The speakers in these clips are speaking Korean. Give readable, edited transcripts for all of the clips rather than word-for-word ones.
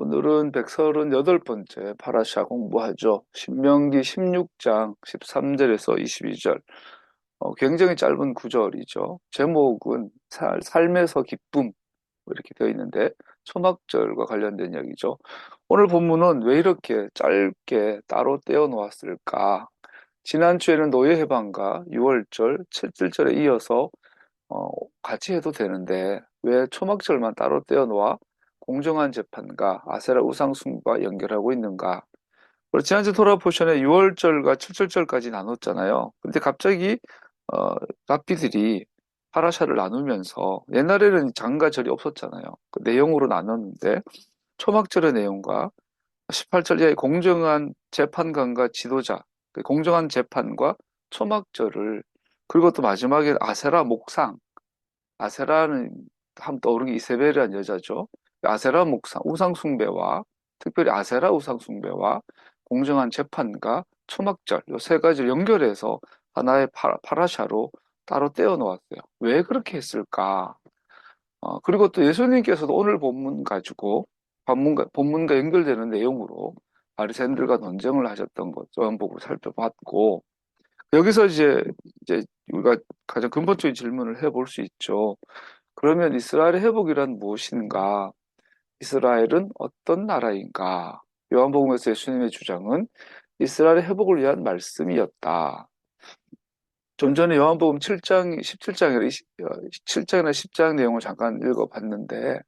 오늘은 138번째 파라샤 공부하죠. 신명기 16장 13절에서 22절. 굉장히 짧은 구절이죠. 제목은 삶에서 기쁨 이렇게 되어 있는데 초막절과 관련된 이야기죠. 오늘 본문은 왜 이렇게 짧게 따로 떼어 놓았을까? 지난주에는 노예 해방과 6월절, 7절에 이어서 어, 같이 해도 되는데 왜 초막절만 따로 떼어놓아 공정한 재판과 아세라 우상 숭배와 연결하고 있는가? 그리고 지난주 토라 포션에 6월절과 7절절까지 나눴잖아요. 근데 갑자기 어, 랍비들이 파라샤를 나누면서 옛날에는 장과 절이 없었잖아요. 그 내용으로 나눴는데 초막절의 내용과 18절 이하의 공정한 재판관과 지도자, 그 공정한 재판과 초막절을 그리고 또 마지막에 아세라 목상 아세라는 하면 떠오르는 게 이세벨이라는 여자죠. 아세라 목상, 우상숭배와 특별히 아세라 우상숭배와 공정한 재판과 초막절 이 세 가지를 연결해서 하나의 파라샤로 따로 떼어 놓았어요. 왜 그렇게 했을까? 그리고 또 예수님께서도 오늘 본문 가지고 본문과 연결되는 내용으로 바리새인들과 논쟁을 하셨던 것 요한복음 살펴봤고 여기서 이제 우리가 가장 근본적인 질문을 해볼 수 있죠. 그러면 이스라엘의 회복이란 무엇인가? 이스라엘은 어떤 나라인가? 요한복음에서 예수님의 주장은 이스라엘의 회복을 위한 말씀이었다. 좀 전에 요한복음 7장, 17장이나 7장이나 10장 내용을 잠깐 읽어봤는데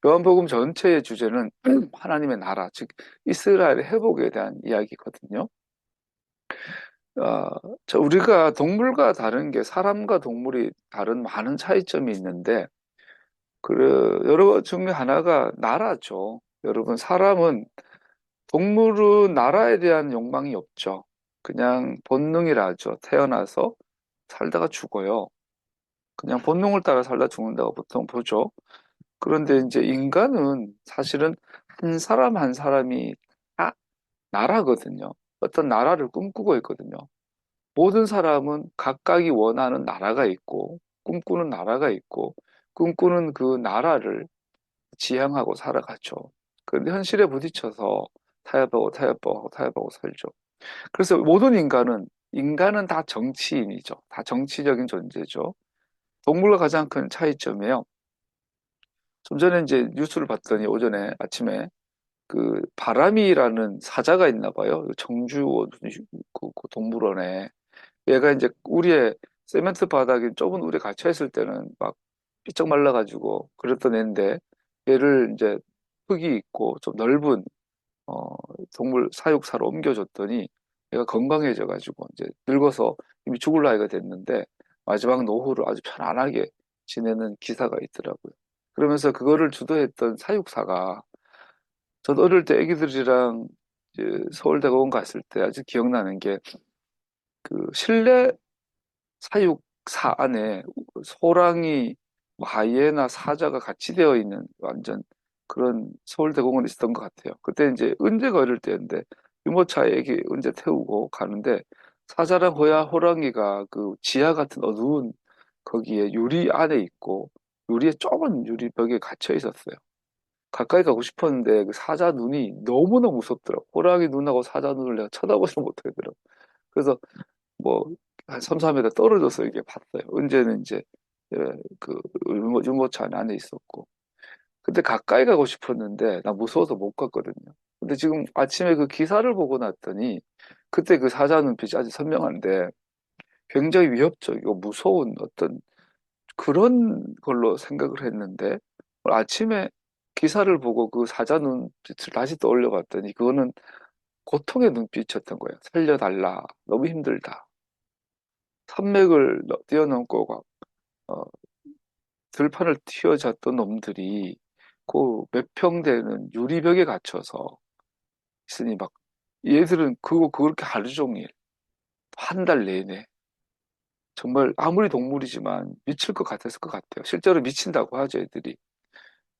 요한복음 전체의 주제는 하나님의 나라, 즉 이스라엘의 회복에 대한 이야기거든요. 어, 우리가 동물과 다른 게 사람과 동물이 다른 많은 차이점이 있는데 여러 것 중에 하나가 나라죠. 여러분, 동물은 나라에 대한 욕망이 없죠. 그냥 본능이라 하죠. 태어나서 살다가 죽어요. 그냥 본능을 따라 살다 죽는다고 보통 보죠. 그런데 이제 인간은 사실은 한 사람 한 사람이 다 나라거든요. 어떤 나라를 꿈꾸고 있거든요. 모든 사람은 각각이 원하는 나라가 있고, 꿈꾸는 나라가 있고, 꿈꾸는 그 나라를 지향하고 살아가죠. 그런데 현실에 부딪혀서 타협하고 살죠. 그래서 모든 인간은 다 정치인이죠. 다 정치적인 존재죠. 동물과 가장 큰 차이점이에요. 좀 전에 이제 뉴스를 봤더니 오전에 아침에 그 바람이라는 사자가 있나 봐요. 청주 그 동물원에 얘가 이제 우리의 세멘트 바닥에 좁은 우리 갇혀 있을 때는 막 삐쩍 말라가지고 그랬던 애인데 얘를 이제 흙이 있고 좀 넓은 어, 동물 사육사로 옮겨줬더니 얘가 건강해져가지고 이제 늙어서 이미 죽을 나이가 됐는데 마지막 노후를 아주 편안하게 지내는 기사가 있더라고요. 그러면서 그거를 주도했던 사육사가 저도 어릴 때 애기들이랑 이제 서울대공원 갔을 때 아주 기억나는 게 그 실내 사육사 안에 호랑이, 뭐 하이에나, 사자가 같이 되어 있는 완전 그런 서울대공원에 있었던 것 같아요. 그때 이제 은재가 어릴 때였는데 유모차에 애기 은재 태우고 가는데 사자랑 호랑이가 그 지하 같은 어두운 거기에 유리 안에 있고 유리에 좁은 유리벽에 갇혀 있었어요. 가까이 가고 싶었는데 그 사자 눈이 너무나 무섭더라고. 호랑이 눈하고 사자 눈을 내가 쳐다보지 못하겠더라고. 그래서 뭐, 한 3, 4m 떨어져서 이게 봤어요. 은재는 이제, 예, 그, 유모차 안에 있었고. 근데 가까이 가고 싶었는데, 나 무서워서 못 갔거든요. 근데 지금 아침에 그 기사를 보고 났더니, 그때 그 사자 눈빛이 아주 선명한데, 굉장히 위협적이고 무서운 어떤 그런 걸로 생각을 했는데, 오늘 아침에 기사를 보고 그 사자 눈빛을 다시 떠올려 봤더니, 그거는 고통의 눈빛이었던 거예요. 살려달라. 너무 힘들다. 산맥을 뛰어넘고 어, 들판을 튀어졌던 놈들이 그 몇 평 되는 유리벽에 갇혀서 있으니 막 얘들은 그거 그렇게 하루 종일 한 달 내내 정말 아무리 동물이지만 미칠 것 같았을 것 같아요. 실제로 미친다고 하죠, 애들이.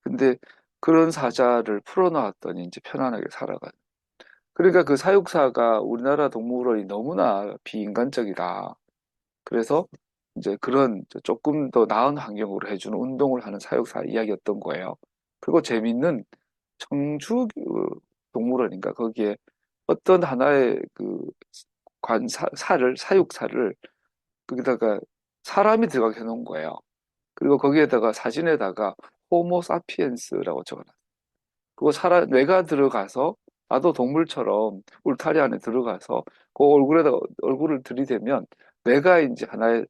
근데 그런 사자를 풀어놓았더니 이제 편안하게 살아가요. 그러니까 그 사육사가 우리나라 동물원이 너무나 비인간적이다. 그래서 이제 그런 조금 더 나은 환경으로 해주는 운동을 하는 사육사 이야기였던 거예요. 그리고 재밌는 청주 동물원인가 거기에 어떤 하나의 그 사육사를 거기다가 사람이 들어가게 해놓은 거예요. 그리고 거기에다가 사진에다가 호모 사피엔스라고 적어놨어요. 그거 사람 뇌가 들어가서 나도 동물처럼 울타리 안에 들어가서 그 얼굴에다 얼굴을 들이대면 뇌가 이제 하나의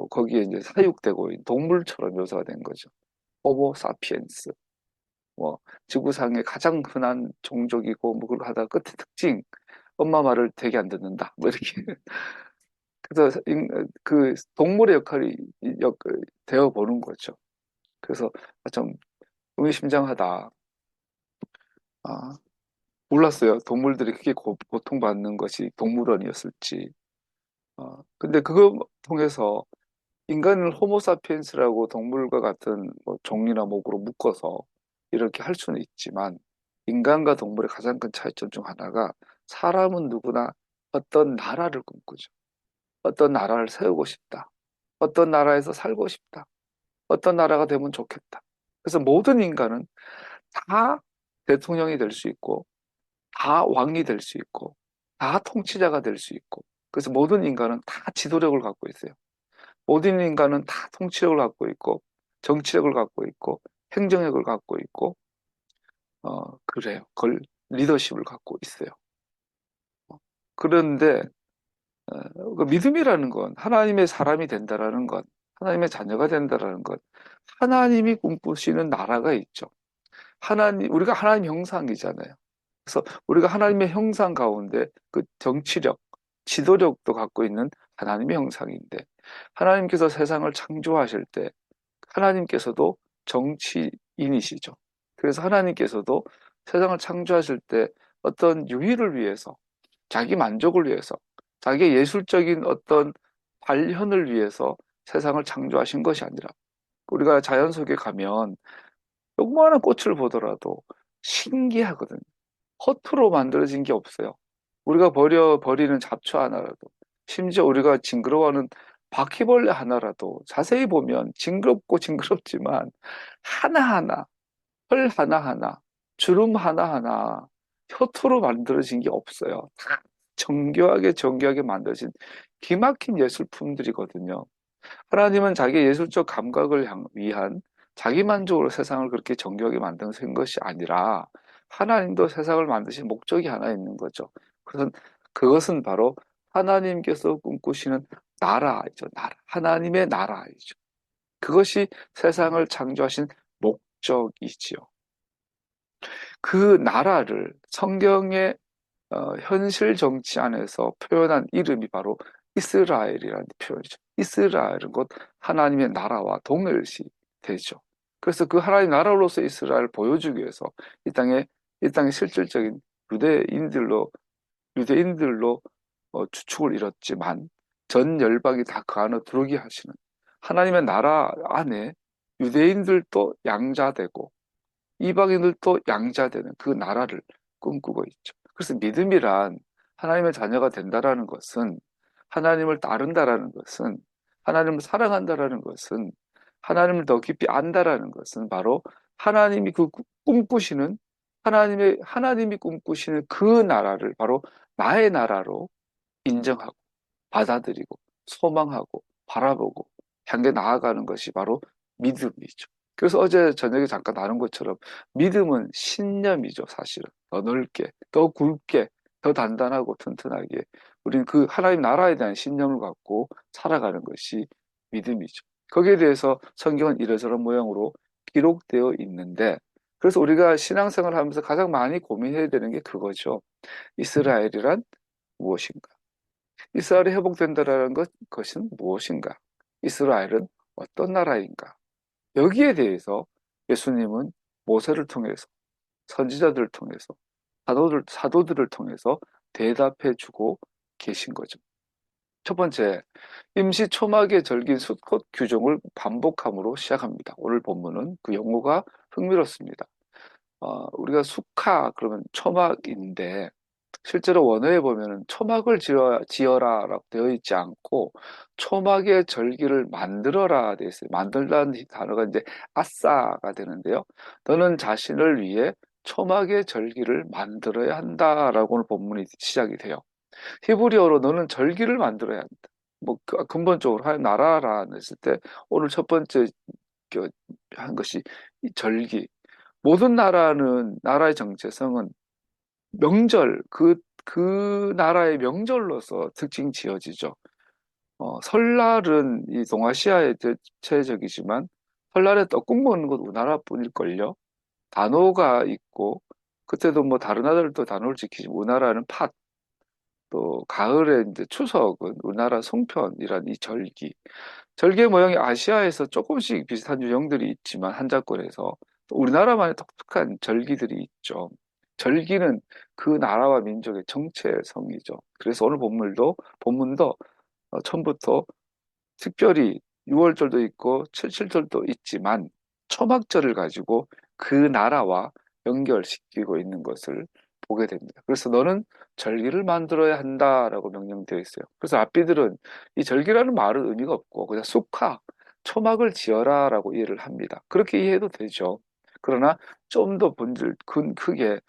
거기에 이제 사육되고 있는 동물처럼 묘사가 된 거죠. 호모 사피엔스. 뭐 지구상의 가장 흔한 종족이고 뭐 그걸 하다가 끝에 특징 엄마 말을 되게 안 듣는다 뭐 이렇게 그래서 그 동물의 역할이 되어 보는 거죠. 그래서 좀 의미심장하다. 아, 몰랐어요. 동물들이 그렇게 고통받는 것이 동물원이었을지. 근데 그거 통해서 인간을 호모사피엔스라고 동물과 같은 뭐 종이나 목으로 묶어서 이렇게 할 수는 있지만 인간과 동물의 가장 큰 차이점 중 하나가 사람은 누구나 어떤 나라를 꿈꾸죠. 어떤 나라를 세우고 싶다. 어떤 나라에서 살고 싶다. 어떤 나라가 되면 좋겠다. 그래서 모든 인간은 다 대통령이 될 수 있고 다 왕이 될 수 있고 다 통치자가 될 수 있고 그래서 모든 인간은 다 지도력을 갖고 있어요. 모든 인간은 다 통치력을 갖고 있고 정치력을 갖고 있고 행정력을 갖고 있고 그래요. 걸 리더십을 갖고 있어요. 그런데 그 믿음이라는 건 하나님의 사람이 된다라는 것, 하나님의 자녀가 된다라는 것, 하나님이 꿈꾸시는 나라가 있죠. 우리가 하나님 형상이잖아요. 그래서 우리가 하나님의 형상 가운데 그 정치력, 지도력도 갖고 있는 하나님의 형상인데, 하나님께서 세상을 창조하실 때, 하나님께서도 정치인이시죠. 그래서 하나님께서도 세상을 창조하실 때 어떤 유의를 위해서, 자기 만족을 위해서, 자기의 예술적인 어떤 발현을 위해서 세상을 창조하신 것이 아니라, 우리가 자연 속에 가면 조그마한 꽃을 보더라도 신기하거든요. 허투루 만들어진 게 없어요. 우리가 버리는 잡초 하나라도, 심지어 우리가 징그러워하는 바퀴벌레 하나라도 자세히 보면 징그럽고 징그럽지만 하나하나, 털 하나하나, 주름 하나하나 허투루 만들어진 게 없어요. 다 정교하게 정교하게 만들어진 기막힌 예술품들이거든요. 하나님은 자기 예술적 감각을 위한 자기 만족으로 세상을 그렇게 정교하게 만드신 것이 아니라 하나님도 세상을 만드신 목적이 하나 있는 거죠. 그것은 바로 하나님께서 꿈꾸시는 나라이죠. 나라. 하나님의 나라이죠. 그것이 세상을 창조하신 목적이지요. 그 나라를 성경의 현실 정치 안에서 표현한 이름이 바로 이스라엘이라는 표현이죠. 이스라엘은 곧 하나님의 나라와 동일시 되죠. 그래서 그 하나님 나라로서 이스라엘을 보여주기 위해서 이 땅에 이 땅에 실질적인 유대인들로 유대인들로 주축을 이뤘지만 전 열방이 다 그 안에 들어오게 하시는 하나님의 나라 안에 유대인들도 양자되고 이방인들도 양자되는 그 나라를 꿈꾸고 있죠. 그래서 믿음이란 하나님의 자녀가 된다라는 것은 하나님을 따른다라는 것은 하나님을 사랑한다라는 것은 하나님을 더 깊이 안다라는 것은 바로 하나님이 그 꿈꾸시는 하나님이 꿈꾸시는 그 나라를 바로 나의 나라로 인정하고 받아들이고 소망하고 바라보고 향해 나아가는 것이 바로 믿음이죠. 그래서 어제 저녁에 잠깐 나눈 것처럼 믿음은 신념이죠, 사실은. 더 넓게, 더 굵게, 더 단단하고 튼튼하게 우리는 그 하나님 나라에 대한 신념을 갖고 살아가는 것이 믿음이죠. 거기에 대해서 성경은 이러저런 모양으로 기록되어 있는데 그래서 우리가 신앙생활을 하면서 가장 많이 고민해야 되는 게 그거죠. 이스라엘이란 무엇인가? 이스라엘이 회복된다라는 것은 무엇인가? 이스라엘은 어떤 나라인가? 여기에 대해서 예수님은 모세를 통해서 선지자들을 통해서 사도들을 통해서 대답해 주고 계신 거죠. 첫 번째, 임시 초막의 절긴 수컷 규정을 반복함으로 시작합니다. 오늘 본문은 그 용어가 흥미롭습니다. 우리가 수카 그러면 초막인데 실제로 원어에 보면은 초막을 지어라라고 되어 있지 않고 초막의 절기를 만들어라 되어 있어요. 만들라는 단어가 이제 아싸가 되는데요. 너는 자신을 위해 초막의 절기를 만들어야 한다라고 오늘 본문이 시작이 돼요. 히브리어로 너는 절기를 만들어야 한다. 뭐 근본적으로 한 나라라 했을 때 오늘 첫 번째 한 것이 이 절기. 모든 나라의 정체성은 명절, 그 나라의 명절로서 특징 지어지죠. 설날은 이 동아시아의 대체적이지만 설날에 떡국 먹는 건 우리나라뿐일걸요. 단오가 있고 그때도 뭐 다른 나라들도 단오를 지키지 우리나라는 팥, 또 가을에 이제 추석은 우리나라 송편이란 이 절기의 모양이 아시아에서 조금씩 비슷한 유형들이 있지만 한자권에서 또 우리나라만의 독특한 절기들이 있죠. 절기는 그 나라와 민족의 정체성이죠. 그래서 오늘 본문도 처음부터 특별히 6월절도 있고 7.7절도 있지만 초막절을 가지고 그 나라와 연결시키고 있는 것을 보게 됩니다. 그래서 너는 절기를 만들어야 한다라고 명령되어 있어요. 그래서 랍비들은 이 절기라는 말은 의미가 없고 그냥 쑥하, 초막을 지어라라고 이해를 합니다. 그렇게 이해해도 되죠. 그러나 좀 더 크게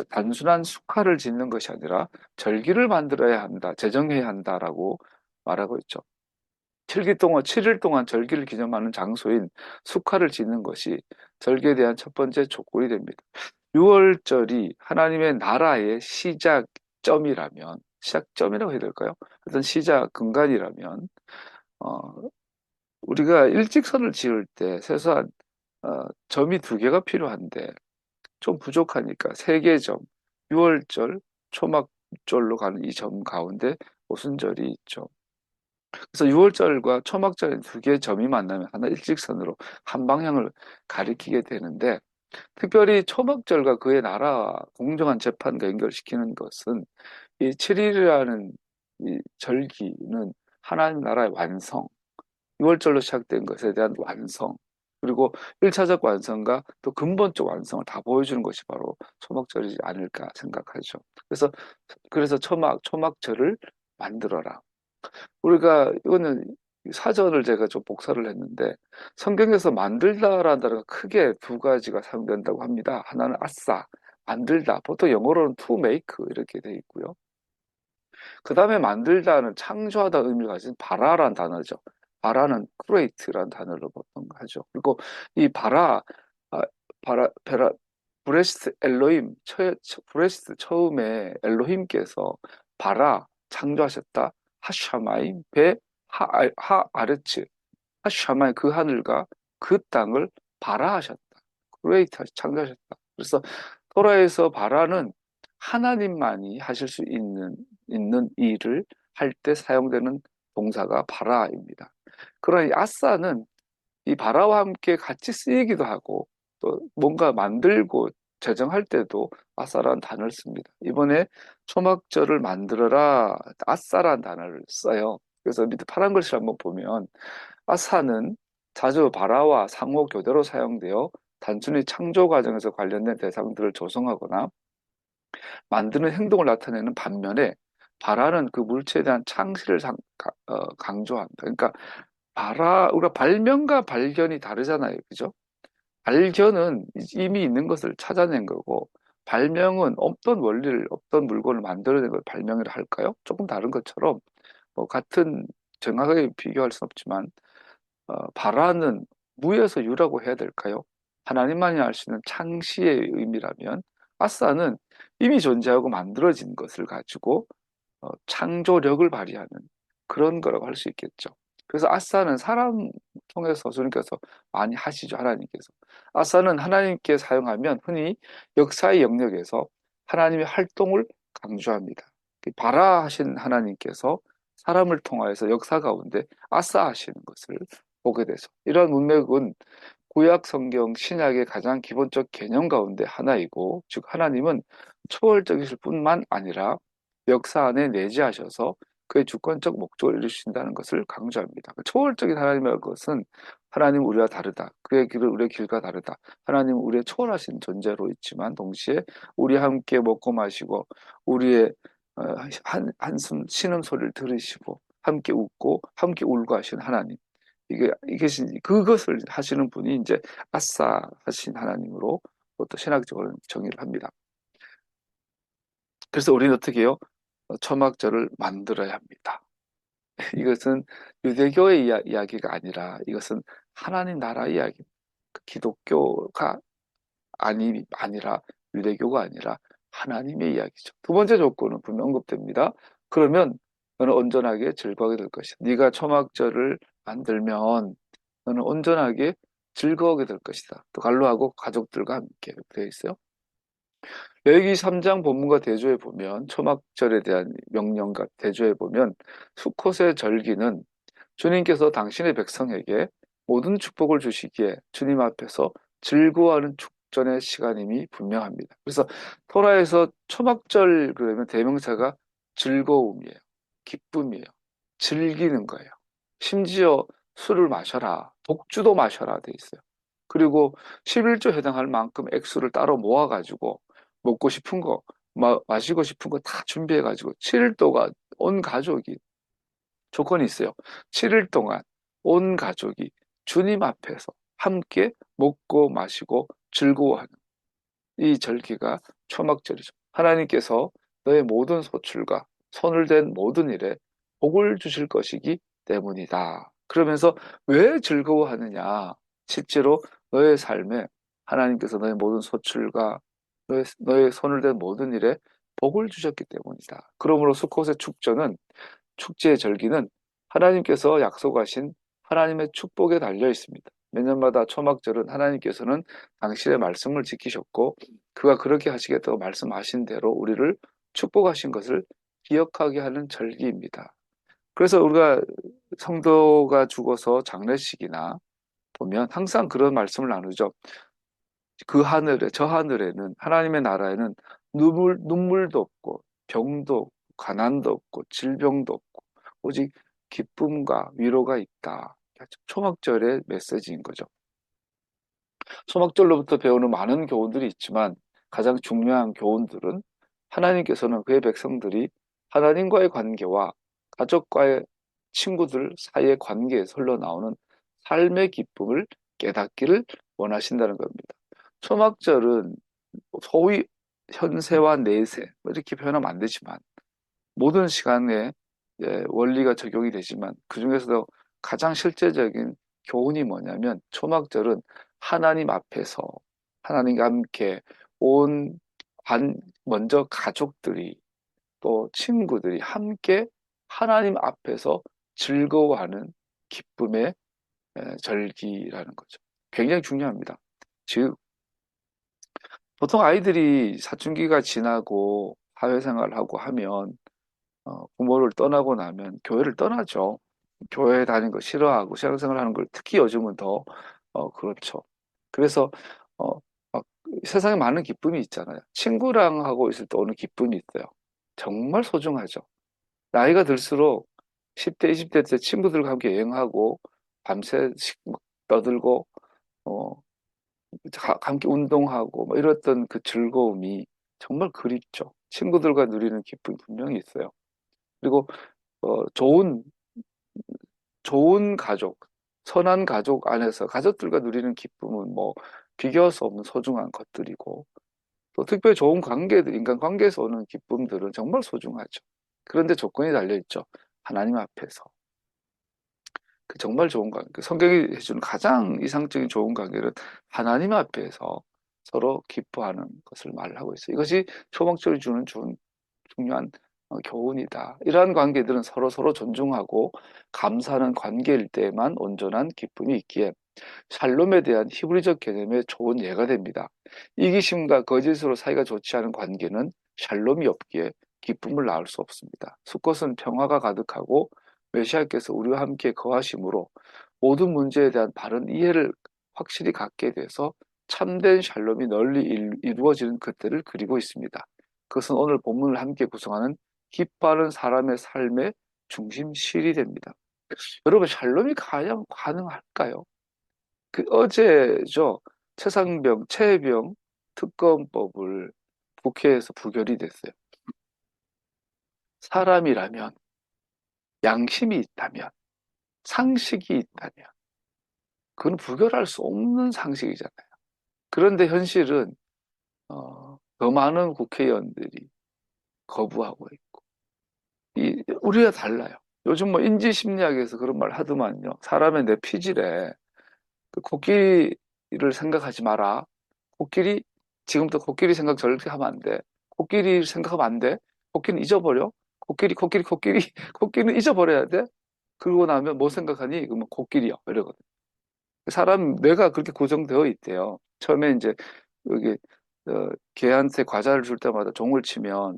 단순한 쑥하를 짓는 것이 아니라 절기를 만들어야 한다, 제정해야 한다라고 말하고 있죠. 7일 동안 절기를 기념하는 장소인 수카를 짓는 것이 절기에 대한 첫 번째 조건이 됩니다. 6월절이 하나님의 나라의 시작점이라고 해야 될까요? 어떤 시작 근간이라면, 어, 우리가 일직선을 지을 때 최소한 점이 두 개가 필요한데 좀 부족하니까 세 개 점, 6월절, 초막절로 가는 이 점 가운데 오순절이 있죠. 그래서 6월절과 초막절의 두 개의 점이 만나면 하나 일직선으로 한 방향을 가리키게 되는데 특별히 초막절과 그의 나라와 공정한 재판과 연결시키는 것은 이 7일이라는 이 절기는 하나님 나라의 완성, 6월절로 시작된 것에 대한 완성, 그리고 1차적 완성과 또 근본적 완성을 다 보여주는 것이 바로 초막절이지 않을까 생각하죠. 그래서 초막절을 만들어라. 우리가 이거는 사전을 제가 좀 복사를 했는데 성경에서 만들다라는 단어가 크게 두 가지가 사용된다고 합니다. 하나는 아싸, 만들다. 보통 영어로는 to make 이렇게 돼 있고요. 그 다음에 만들다는 창조하다 의미를 가진 바라라는 단어죠. 바라는 create라는 단어로 보통 하죠. 그리고 이 아, 베라, 브레스트 엘로힘, 브레스트 처음에 엘로힘께서 바라 창조하셨다. 하샤마임 하아르츠 하샤마임 그 하늘과 그 땅을 바라하셨다. 크리에이터 창조하셨다. 그래서 토라에서 바라는 하나님만이 하실 수 있는 일을 할 때 사용되는 동사가 바라입니다. 그러나 이 아싸는 이 바라와 함께 같이 쓰이기도 하고 또 뭔가 만들고 제정할 때도 아싸라는 단어를 씁니다. 이번에 초막절을 만들어라 아싸라는 단어를 써요. 그래서 밑에 파란 글씨를 한번 보면 아싸는 자주 바라와 상호 교대로 사용되어 단순히 창조 과정에서 관련된 대상들을 조성하거나 만드는 행동을 나타내는 반면에 바라는 그 물체에 대한 창시를 강조한다. 그러니까 우리가 발명과 발견이 다르잖아요. 그죠? 발견은 이미 있는 것을 찾아낸 거고, 발명은 없던 원리를, 없던 물건을 만들어낸 걸 발명이라 할까요? 조금 다른 것처럼, 뭐, 정확하게 비교할 수는 없지만, 바라는 무에서 유라고 해야 될까요? 하나님만이 알 수 있는 창시의 의미라면, 아싸는 이미 존재하고 만들어진 것을 가지고 창조력을 발휘하는 그런 거라고 할 수 있겠죠. 그래서 아싸는 사람 통해서 주님께서 많이 하시죠, 하나님께서. 아싸는 하나님께 사용하면 흔히 역사의 영역에서 하나님의 활동을 강조합니다. 발아하신 하나님께서 사람을 통하여서 역사 가운데 아싸 하시는 것을 보게 되죠. 이러한 문맥은 구약 성경 신약의 가장 기본적 개념 가운데 하나이고, 즉 하나님은 초월적이실 뿐만 아니라 역사 안에 내재하셔서 그의 주권적 목적을 이루신다는 것을 강조합니다. 초월적인 하나님의 것은 하나님 우리와 다르다. 그의 길은 우리의 길과 다르다. 하나님은 우리의 초월하신 존재로 있지만 동시에 우리와 함께 먹고 마시고 우리의 한숨 쉬는 소리를 들으시고 함께 웃고 함께 울고 하신 하나님. 그것을 하시는 분이 이제 아싸 하신 하나님으로 그것도 신학적으로 정의를 합니다. 그래서 우리는 어떻게 해요? 초막절을 만들어야 합니다. 이것은 유대교의 이야기가 아니라 이것은 하나님 나라 이야기. 기독교가 아니라 유대교가 아니라 하나님의 이야기죠. 두 번째 조건은 분명 언급됩니다. 그러면 너는 온전하게 즐거워하게 될 것이다. 네가 초막절을 만들면 너는 온전하게 즐거워하게 될 것이다. 또 갈로하고 가족들과 함께 되어 있어요. 레위기 3장 본문과 대조해 보면 초막절에 대한 명령과 대조해 보면 수콧의 절기는 주님께서 당신의 백성에게 모든 축복을 주시기에 주님 앞에서 즐거워하는 축전의 시간임이 분명합니다. 그래서 토라에서 초막절 그러면 대명사가 즐거움이에요. 기쁨이에요. 즐기는 거예요. 심지어 술을 마셔라. 독주도 마셔라 돼 있어요. 그리고 11조 해당할 만큼 액수를 따로 모아가지고 먹고 싶은 거, 마시고 싶은 거 다 준비해가지고 7일 동안 온 가족이 조건이 있어요. 7일 동안 온 가족이 주님 앞에서 함께 먹고 마시고 즐거워하는 이 절기가 초막절이죠. 하나님께서 너의 모든 소출과 손을 댄 모든 일에 복을 주실 것이기 때문이다. 그러면서 왜 즐거워하느냐? 실제로 너의 삶에 하나님께서 너의 모든 소출과 너의 손을 댄 모든 일에 복을 주셨기 때문이다. 그러므로 수컷의 축제의 절기는 하나님께서 약속하신 하나님의 축복에 달려 있습니다. 매년마다 초막절은 하나님께서는 당신의 말씀을 지키셨고 그가 그렇게 하시겠다고 말씀하신 대로 우리를 축복하신 것을 기억하게 하는 절기입니다. 그래서 우리가 성도가 죽어서 장례식이나 보면 항상 그런 말씀을 나누죠. 그 하늘에, 저 하늘에는, 하나님의 나라에는 눈물도 없고, 병도 없고, 가난도 없고, 질병도 없고, 오직 기쁨과 위로가 있다. 초막절의 메시지인 거죠. 초막절로부터 배우는 많은 교훈들이 있지만 가장 중요한 교훈들은 하나님께서는 그의 백성들이 하나님과의 관계와 가족과의 친구들 사이의 관계에서 흘러나오는 삶의 기쁨을 깨닫기를 원하신다는 겁니다. 초막절은 소위 현세와 내세 이렇게 표현하면 안 되지만 모든 시간에 원리가 적용이 되지만 그중에서도 가장 실제적인 교훈이 뭐냐면 초막절은 하나님 앞에서 하나님과 함께 온 먼저 가족들이 또 친구들이 함께 하나님 앞에서 즐거워하는 기쁨의 절기라는 거죠. 굉장히 중요합니다. 즉 보통 아이들이 사춘기가 지나고 사회생활을 하고 하면 부모를 떠나고 나면 교회를 떠나죠. 교회 다니는 거 싫어하고 신앙생활 하는 걸 특히 요즘은 더 그렇죠. 그래서 어, 막 세상에 많은 기쁨이 있잖아요. 친구랑 하고 있을 때 오는 기쁨이 있어요. 정말 소중하죠. 나이가 들수록 10대, 20대 때 친구들과 함께 여행하고 밤새 막 떠들고 어, 함께 운동하고 뭐 이랬던 그 즐거움이 정말 그립죠. 친구들과 누리는 기쁨이 분명히 있어요. 그리고 좋은 가족, 선한 가족 안에서 가족들과 누리는 기쁨은 뭐 비교할 수 없는 소중한 것들이고 또 특별히 좋은 관계들, 인간 관계에서 오는 기쁨들은 정말 소중하죠. 그런데 조건이 달려 있죠. 하나님 앞에서. 그 정말 좋은 관계. 성경이 해주는 가장 이상적인 좋은 관계는 하나님 앞에서 서로 기뻐하는 것을 말하고 있어요. 이것이 초막절이 주는 중요한 교훈이다. 이러한 관계들은 서로 존중하고 감사하는 관계일 때만 온전한 기쁨이 있기에 샬롬에 대한 히브리적 개념의 좋은 예가 됩니다. 이기심과 거짓으로 사이가 좋지 않은 관계는 샬롬이 없기에 기쁨을 낳을 수 없습니다. 수꽃은 평화가 가득하고 메시아께서 우리와 함께 거하심으로 모든 문제에 대한 바른 이해를 확실히 갖게 돼서 참된 샬롬이 널리 이루어지는 그때를 그리고 있습니다. 그것은 오늘 본문을 함께 구성하는 기뻐하는 사람의 삶의 중심실이 됩니다. 여러분, 샬롬이 과연 가능할까요? 그 어제죠. 최혜병 특검법을 국회에서 부결이 됐어요. 사람이라면, 양심이 있다면, 상식이 있다면, 그건 부결할 수 없는 상식이잖아요. 그런데 현실은 더 많은 국회의원들이 거부하고 있고, 우리가 달라요. 요즘 뭐 인지심리학에서 그런 말 하더만요. 사람의 뇌피질에 그 코끼리를 생각하지 마라. 코끼리, 지금부터 코끼리 생각 절대 하면 안 돼. 코끼리 생각하면 안 돼. 코끼리는 잊어버려. 코끼리. 코끼리는 잊어버려야 돼. 그러고 나면 뭐 생각하니? 그러면 코끼리야. 이러거든. 사람 뇌가 그렇게 고정되어 있대요. 처음에 이제 여기 개한테 과자를 줄 때마다 종을 치면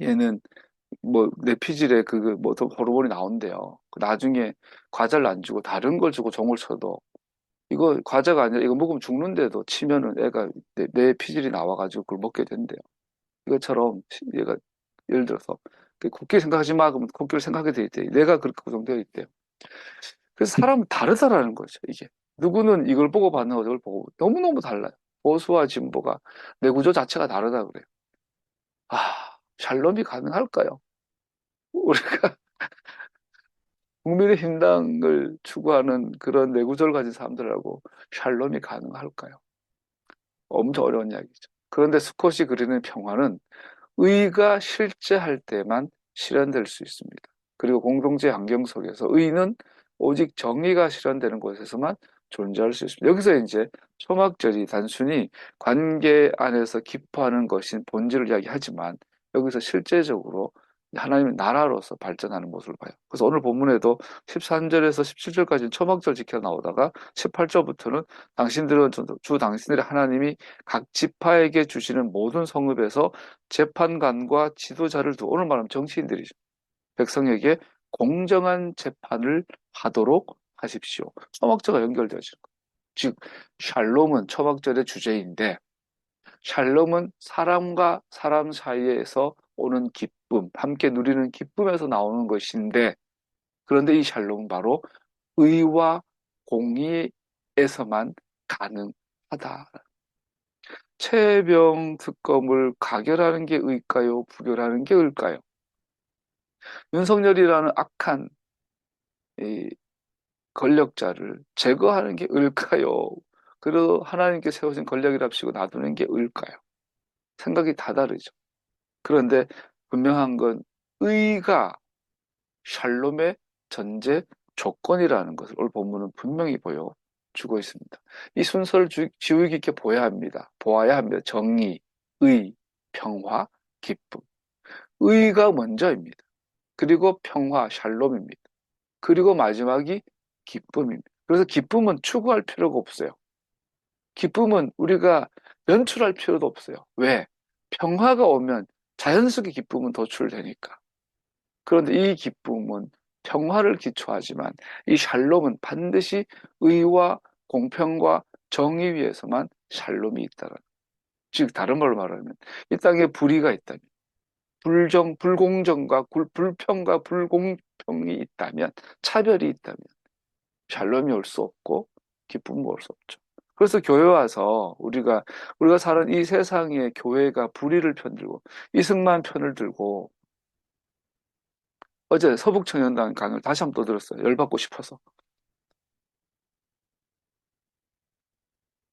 얘는 뭐 뇌피질에 그뭐 호르몬이 나온대요. 나중에 과자를 안 주고 다른 걸 주고 종을 쳐도 이거 과자가 아니라 이거 먹으면 죽는데도 치면은 애가 뇌피질이 나와가지고 그걸 먹게 된대요. 이것처럼 얘가 예를 들어서 코끼리 생각하지 마 그러면 코끼리 생각하게 돼 있대. 뇌가 그렇게 구성되어 있대요. 그래서 사람은 다르다라는 거죠, 이게. 누구는 이걸 보고 반응하고 저걸 보고 너무너무 달라요. 보수와 진보가 내 구조 자체가 다르다 그래요. 샬롬이 가능할까요? 우리가 국민의힘당을 추구하는 그런 내구조를 가진 사람들하고 샬롬이 가능할까요? 엄청 어려운 이야기죠. 그런데 스콧이 그리는 평화는 의가 실제할 때만 실현될 수 있습니다. 그리고 공동체 환경 속에서 의는 오직 정의가 실현되는 곳에서만 존재할 수 있습니다. 여기서 이제 초막절이 단순히 관계 안에서 기뻐하는 것인 본질을 이야기하지만 여기서 실제적으로 하나님의 나라로서 발전하는 모습을 봐요. 그래서 오늘 본문에도 13절에서 17절까지는 초막절 지켜 나오다가 18절부터는 당신들은 주 당신들의 하나님이 각 지파에게 주시는 모든 성읍에서 재판관과 지도자를 두고 오늘 말하면 정치인들이죠. 백성에게 공정한 재판을 하도록 하십시오. 초막절과 연결되어지는 거예요. 즉 샬롬은 초막절의 주제인데 샬롬은 사람과 사람 사이에서 오는 기쁨, 함께 누리는 기쁨에서 나오는 것인데 그런데 이 샬롬은 바로 의와 공의에서만 가능하다. 최혜병 특검을 가결하는 게 의일까요? 부결하는 게 의일까요? 윤석열이라는 악한 이 권력자를 제거하는 게 의일까요? 그리고 하나님께 세우신 권력이랍시고 놔두는 게 의일까요? 생각이 다 다르죠. 그런데 분명한 건 의가 샬롬의 전제 조건이라는 것을 오늘 본문은 분명히 보여주고 있습니다. 이 순서를 주의 깊게 보아야 합니다. 정의, 의, 평화, 기쁨. 의가 먼저입니다. 그리고 평화, 샬롬입니다. 그리고 마지막이 기쁨입니다. 그래서 기쁨은 추구할 필요가 없어요. 기쁨은 우리가 연출할 필요도 없어요. 왜? 평화가 오면 자연스럽게 기쁨은 도출되니까. 그런데 이 기쁨은 평화를 기초하지만 이 샬롬은 반드시 의와 공평과 정의 위에서만 샬롬이 있다는. 즉 다른 말로 말하면 이 땅에 불의가 있다면 불공정과 불평과 불공평이 있다면 차별이 있다면 샬롬이 올 수 없고 기쁨이 올 수 없죠. 그래서 교회 와서 우리가 사는 이 세상에 교회가 불의를 편들고 이승만 편을 들고 어제 서북청년단 강을 다시 한번 또 들었어요. 열받고 싶어서.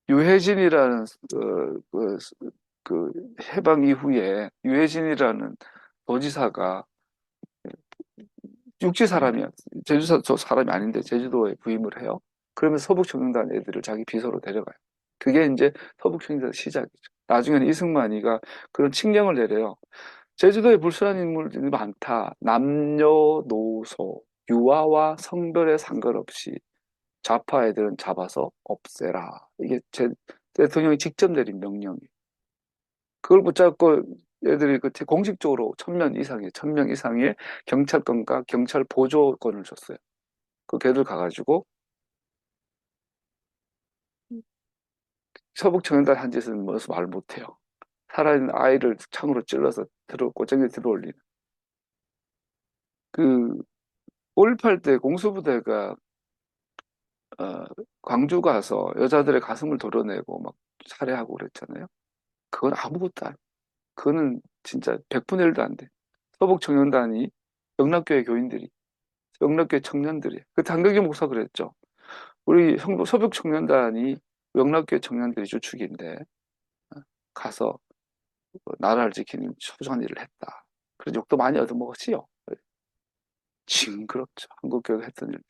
유해진이라는 그 해방 이후에 유해진이라는 도지사가 육지 사람이야. 제주도 저 사람이 아닌데 제주도에 부임을 해요. 그러면 서북청년단 애들을 자기 비서로 데려가요. 그게 이제 서북청년단 시작이죠. 나중에는 이승만이가 그런 칙령을 내려요. 제주도에 불순한 인물들이 많다. 남녀노소, 유아와 성별에 상관없이 좌파 애들은 잡아서 없애라. 이게 대통령이 직접 내린 명령이에요. 그걸 붙잡고 애들이 그 공식적으로 1,000명 이상의 경찰권과 경찰 보조권을 줬어요. 그 걔들 가가지고 서북청년단 한 짓은 뭐서 말 못해요. 살아있는 아이를 창으로 찔러서 꼬쟁이 들어올리는. 그, 5.18 때 공수부대가, 어, 광주 가서 여자들의 가슴을 도려내고 막 살해하고 그랬잖아요. 그건 아무것도 아니에요. 그거는 진짜 100분의 1도 안 돼. 서북청년단이 영락교회 교인들이, 영락교회 청년들이. 그때 한경계 목사 그랬죠. 우리 서북청년단이 영락교회 청년들이 주축인데, 가서 나라를 지키는 소중한 일을 했다. 그런 욕도 많이 얻어먹었지요. 징그럽죠. 한국 교회가 했던 일들.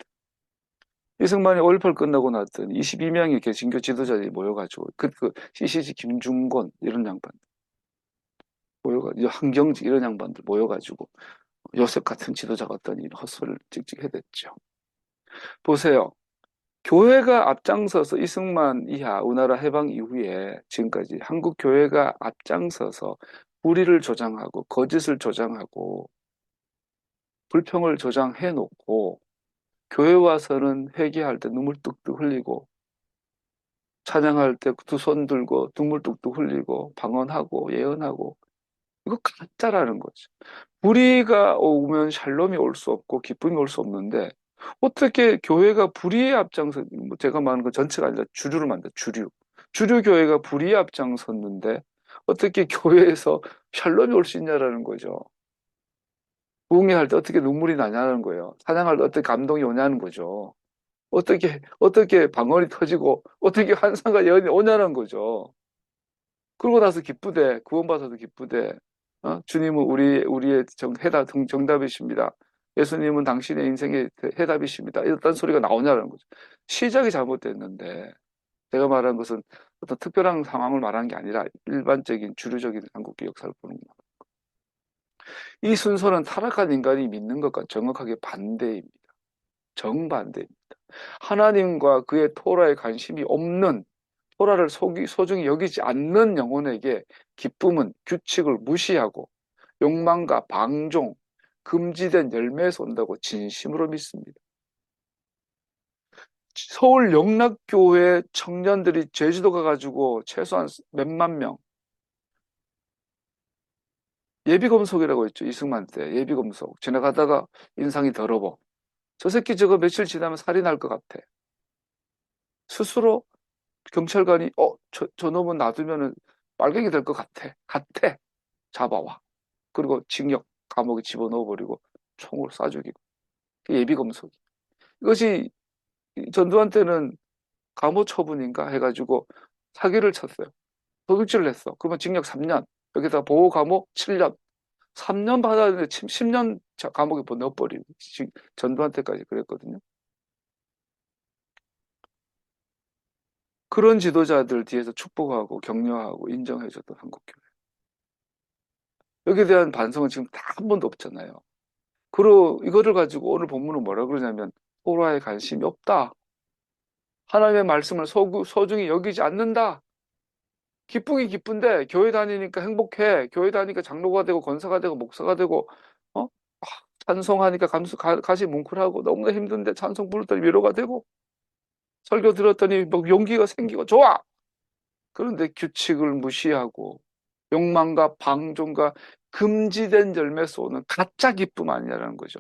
이승만이 5.18 끝나고 났더니 22명의 개신교 지도자들이 모여가지고 그 CCC 김중곤 이런 양반 모여가지고 한경직 이런 양반들 모여가지고 요셉 같은 지도자가 어떤 이 헛소리를 찍찍 해댔죠. 보세요. 교회가 앞장서서 이승만 이하 우리나라 해방 이후에 지금까지 한국 교회가 앞장서서 불의를 조장하고 거짓을 조장하고 불평을 조장해 놓고 교회 와서는 회개할 때 눈물 뚝뚝 흘리고 찬양할 때 두 손 들고 눈물 뚝뚝 흘리고 방언하고 예언하고 이거 가짜라는 거죠. 불의가 오면 샬롬이 올 수 없고 기쁨이 올 수 없는데 어떻게 교회가 불의의 앞장서 뭐 제가 말하는 건 전체가 아니라 주류를 만든 주류 교회가 불의의 앞장섰는데 어떻게 교회에서 샬롬이 올 수 있냐라는 거죠. 부흥회 때 어떻게 눈물이 나냐는 거예요. 찬양할 때 어떻게 감동이 오냐는 거죠. 어떻게 방언이 터지고 어떻게 환상과 예언이 오냐는 거죠. 그러고 나서 기쁘대 구원받아도 기쁘대. 주님은 우리의 정답이십니다. 예수님은 당신의 인생의 해답이십니다. 이런 소리가 나오냐는 거죠. 시작이 잘못됐는데 제가 말한 것은 어떤 특별한 상황을 말하는 게 아니라 일반적인 주류적인 한국의 역사를 보는 겁니다. 이 순서는 타락한 인간이 믿는 것과 정확하게 반대입니다. 정반대입니다. 하나님과 그의 토라에 관심이 없는 토라를 소중히 여기지 않는 영혼에게 기쁨은 규칙을 무시하고 욕망과 방종, 금지된 열매에서 온다고 진심으로 믿습니다. 서울 영락교회 청년들이 제주도 가가지고 최소한 몇만 명 예비검속이라고 했죠. 이승만 때 예비검속 지나가다가 인상이 더러워. 저 새끼 저거 며칠 지나면 살이 날 것 같아. 스스로 경찰관이 저 놈은 놔두면은 빨갱이 될 것 같아. 잡아와. 그리고 징역 감옥에 집어넣어버리고 총으로 쏴 죽이고. 예비검속. 이것이 전두환 때는 감호처분인가 해가지고 사기를 쳤어요. 도둑질을 했어. 그러면 징역 3년. 여기다 보호 감호 7년. 3년 받았는데 10년 감옥에 넣어버리고 전두환 때까지 그랬거든요. 그런 지도자들 뒤에서 축복하고 격려하고 인정해줬던 한국교회. 여기에 대한 반성은 지금 다 한 번도 없잖아요. 그리고 이거를 가지고 오늘 본문은 뭐라 그러냐면 토라에 관심이 없다. 하나님의 말씀을 소중히 여기지 않는다. 기쁘긴 기쁜데 교회 다니니까 행복해. 교회 다니니까 장로가 되고 권사가 되고 목사가 되고 어? 찬송하니까 가시 뭉클하고 너무나 힘든데 찬송 부르더니 위로가 되고 설교 들었더니 뭐 용기가 생기고 좋아. 그런데 규칙을 무시하고 욕망과 방종과 금지된 열매에서 오는 가짜 기쁨 아니냐라는 거죠.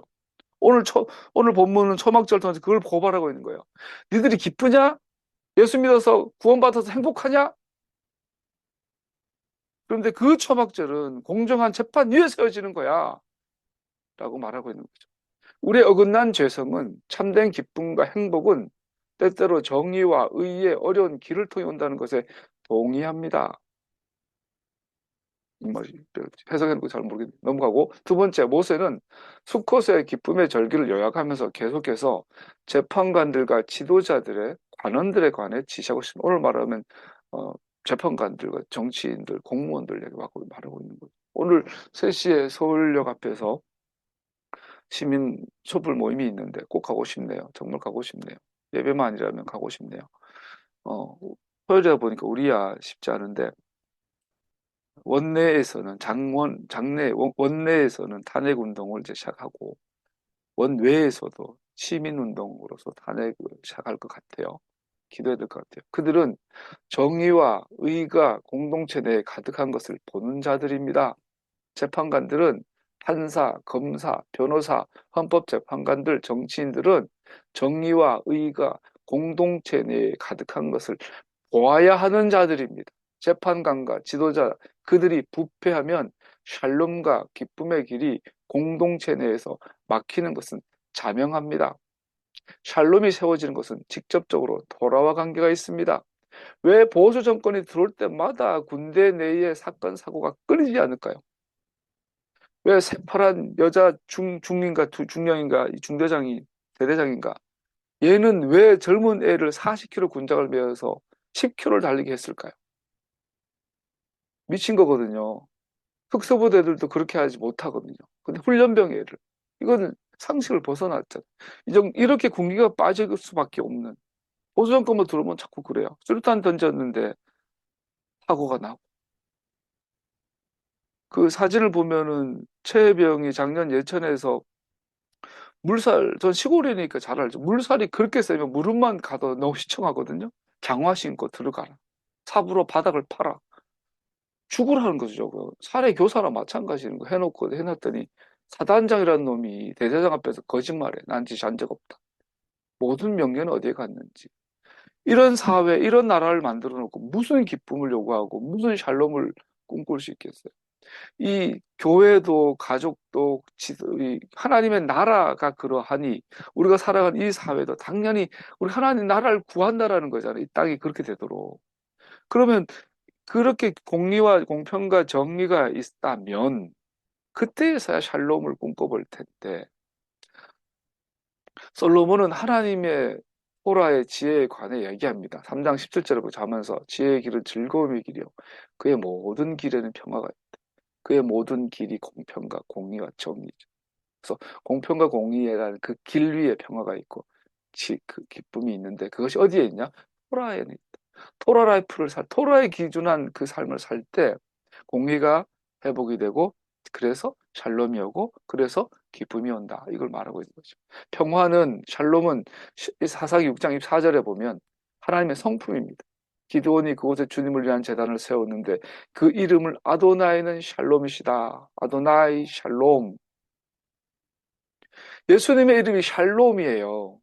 오늘 본문은 초막절 통해서 그걸 고발하고 있는 거예요. 니들이 기쁘냐? 예수 믿어서 구원받아서 행복하냐? 그런데 그 초막절은 공정한 재판 위에 세워지는 거야. 라고 말하고 있는 거죠. 우리의 어긋난 죄성은 참된 기쁨과 행복은 때때로 정의와 의의 어려운 길을 통해 온다는 것에 동의합니다. 해석하는 거 잘 모르겠는데 넘어가고 두 번째 모세는 수컷의 기쁨의 절기를 요약하면서 계속해서 재판관들과 지도자들의 관원들에 관해 지시하고 있습니다. 오늘 말하면 재판관들과 정치인들, 공무원들 얘기하고 말하고 있는 거죠. 오늘 3시에 서울역 앞에서 시민 촛불 모임이 있는데 꼭 가고 싶네요. 정말 가고 싶네요. 예배만 아니라면 가고 싶네요. 토요일에 보니까 우리야 쉽지 않은데 원내에서는 원내에서는 탄핵 운동을 이제 시작하고 원외에서도 시민 운동으로서 탄핵을 시작할 것 같아요. 기도해야 될 것 같아요. 그들은 정의와 의가 공동체 내에 가득한 것을 보는 자들입니다. 재판관들은 판사, 검사, 변호사, 헌법재판관들, 정치인들은 정의와 의가 공동체 내에 가득한 것을 보아야 하는 자들입니다. 재판관과 지도자, 그들이 부패하면 샬롬과 기쁨의 길이 공동체 내에서 막히는 것은 자명합니다. 샬롬이 세워지는 것은 직접적으로 토라와 관계가 있습니다. 왜 보수 정권이 들어올 때마다 군대 내의 사건, 사고가 끊이지 않을까요? 왜 새파란 여자 중인가 중령인가 중대장이 대대장인가 얘는 왜 젊은 애를 40km 군장을 메어서 10km를 달리게 했을까요? 미친 거거든요. 특수부대들도 그렇게 하지 못하거든요. 근데 훈련병 애를 이건 상식을 벗어났잖아요. 이렇게 군기가 빠질 수밖에 없는 보수 정권만 들어오면 자꾸 그래요. 수류탄 던졌는데 사고가 나고 그 사진을 보면은 최혜병이 작년 예천에서 물살 전 시골이니까 잘 알죠. 물살이 그렇게 세면 무릎만 가도 너무 시청하거든요. 장화 신고 들어가라. 삽으로 바닥을 파라. 죽으라는 거죠. 그 사례 교사랑 마찬가지인 거 해놓고 해놨더니 사단장이라는 놈이 대대장 앞에서 거짓말해. 난 짓이 한 적 없다. 모든 명예는 어디에 갔는지. 이런 사회, 이런 나라를 만들어 놓고 무슨 기쁨을 요구하고 무슨 샬롬을 꿈꿀 수 있겠어요. 이 교회도 가족도 이 하나님의 나라가 그러하니 우리가 살아가는 이 사회도 당연히 우리 하나님 나라를 구한다라는 거잖아요. 이 땅이 그렇게 되도록. 그러면 그렇게 공의와 공평과 정의가 있다면 그때에서야 샬롬을 꿈꿔볼 텐데 솔로몬은 하나님의 토라의 지혜에 관해 얘기합니다. 3장 17절을 보자 하면서 지혜의 길은 즐거움의 길이요 그의 모든 길에는 평화가 있다. 그의 모든 길이 공평과 공의와 정의죠. 그래서 공평과 공의라는 그 길 위에 평화가 있고 그 기쁨이 있는데 그것이 어디에 있냐? 토라에는 있다. 토라의 기준한 그 삶을 살 때 공의가 회복이 되고 그래서 샬롬이 오고 그래서 기쁨이 온다. 이걸 말하고 있는 거죠. 평화는 샬롬은 사사기 6장 24절에 보면 하나님의 성품입니다. 기드온이 그곳에 주님을 위한 제단을 세웠는데 그 이름을 아도나이는 샬롬이시다. 아도나이 샬롬. 예수님의 이름이 샬롬이에요.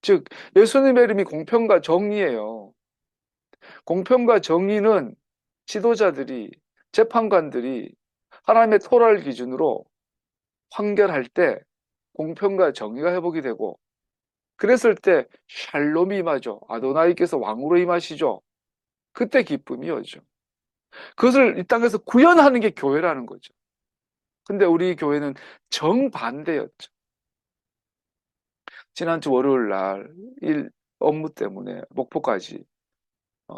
즉 예수님의 이름이 공평과 정의예요. 공평과 정의는 지도자들이 재판관들이 하나님의 토라를 기준으로 판결할 때 공평과 정의가 회복이 되고 그랬을 때 샬롬이 임하죠. 아도나이께서 왕으로 임하시죠. 그때 기쁨이 오죠. 그것을 이 땅에서 구현하는 게 교회라는 거죠. 근데 우리 교회는 정반대였죠. 지난주 월요일 날 일 업무 때문에 목포까지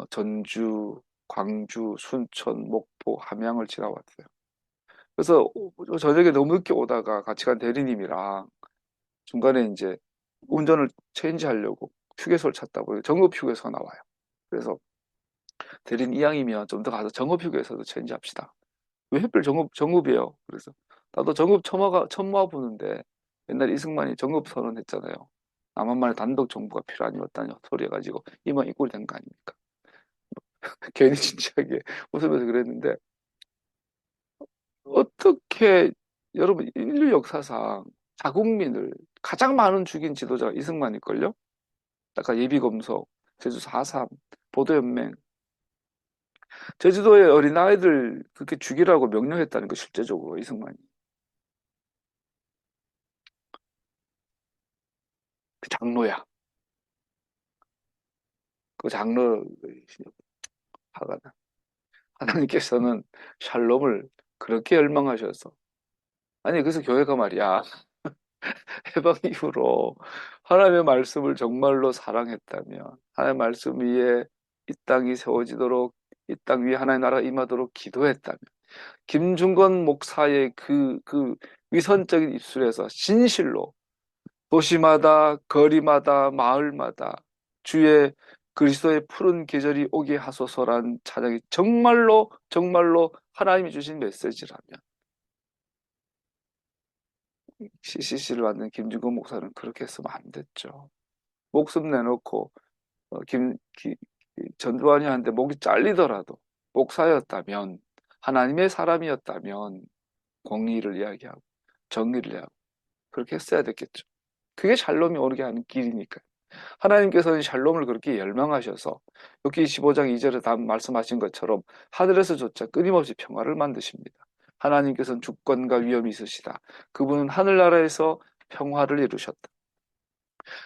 전주, 광주, 순천, 목포, 함양을 지나왔어요. 그래서 저녁에 너무 늦게 오다가 같이 간 대리님이랑 중간에 이제 운전을 체인지 하려고 휴게소를 찾다 보니 정읍 휴게소가 나와요. 그래서 대리님 이왕이면 좀 더 가서 정읍 휴게소도 체인지 합시다. 왜 하필 정읍이에요? 그래서 나도 정읍 처음 와보는데 옛날 이승만이 정읍 선언했잖아요. 남한만의 단독 정부가 필요하니었다니 소리 해가지고 이만 이 꼴이 된 거 아닙니까? 괜히 진지하게 웃으면서 그랬는데 어떻게 여러분 인류 역사상 자국민을 가장 많은 죽인 지도자가 이승만일걸요? 아까 예비검소, 제주 4.3, 보도연맹, 제주도의 어린아이들 그렇게 죽이라고 명령했다는 거 실제적으로 이승만이. 그 장로야. 그 장로 화가 나. 하나님께서는 샬롬을 그렇게 열망하셔서 아니 그래서 교회가 말이야 해방 이후로 하나님의 말씀을 정말로 사랑했다면 하나님의 말씀 위에 이 땅이 세워지도록 이 땅 위에 하나님의 나라가 임하도록 기도했다면 김중건 목사의 그 위선적인 입술에서 진실로 도시마다 거리마다 마을마다 주의 그리스도의 푸른 계절이 오게 하소서란 찬양이 정말로 정말로 하나님이 주신 메시지라면 CCC를 만든 김중건 목사는 그렇게 했으면 안 됐죠. 목숨 내놓고 전두환이 한테 목이 잘리더라도 목사였다면 하나님의 사람이었다면 공의를 이야기하고 정의를 이야기하고 그렇게 했어야 됐겠죠. 그게 샬롬이 오게 하는 길이니까요. 하나님께서는 샬롬을 그렇게 열망하셔서 욥기 15장 2절에 다 말씀하신 것처럼 하늘에서조차 끊임없이 평화를 만드십니다. 하나님께서는 주권과 위엄이 있으시다. 그분은 하늘나라에서 평화를 이루셨다.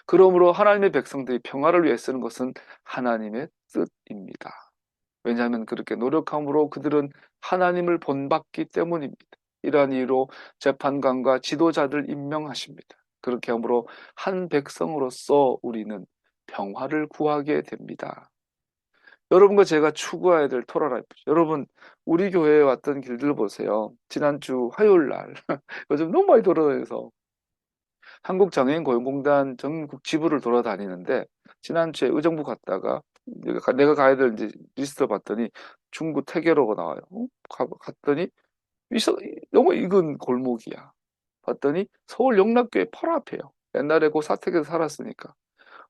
그러므로 하나님의 백성들이 평화를 위해 쓰는 것은 하나님의 뜻입니다. 왜냐하면 그렇게 노력함으로 그들은 하나님을 본받기 때문입니다. 이러한 이유로 재판관과 지도자들 임명하십니다. 그렇게 함으로 한 백성으로서 우리는 평화를 구하게 됩니다. 여러분과 제가 추구해야 될 토라라이프. 여러분, 우리 교회에 왔던 길들 보세요. 지난주 화요일 날, 요즘 너무 많이 돌아다녀서 한국장애인고용공단 전국 지부를 돌아다니는데, 지난주에 의정부 갔다가 내가 가야 될 이제 리스트를 봤더니 중구 태계로가 나와요. 갔더니 너무 익은 골목이야. 봤더니 서울 영락교회 바로 앞에요. 옛날에 그 사택에서 살았으니까.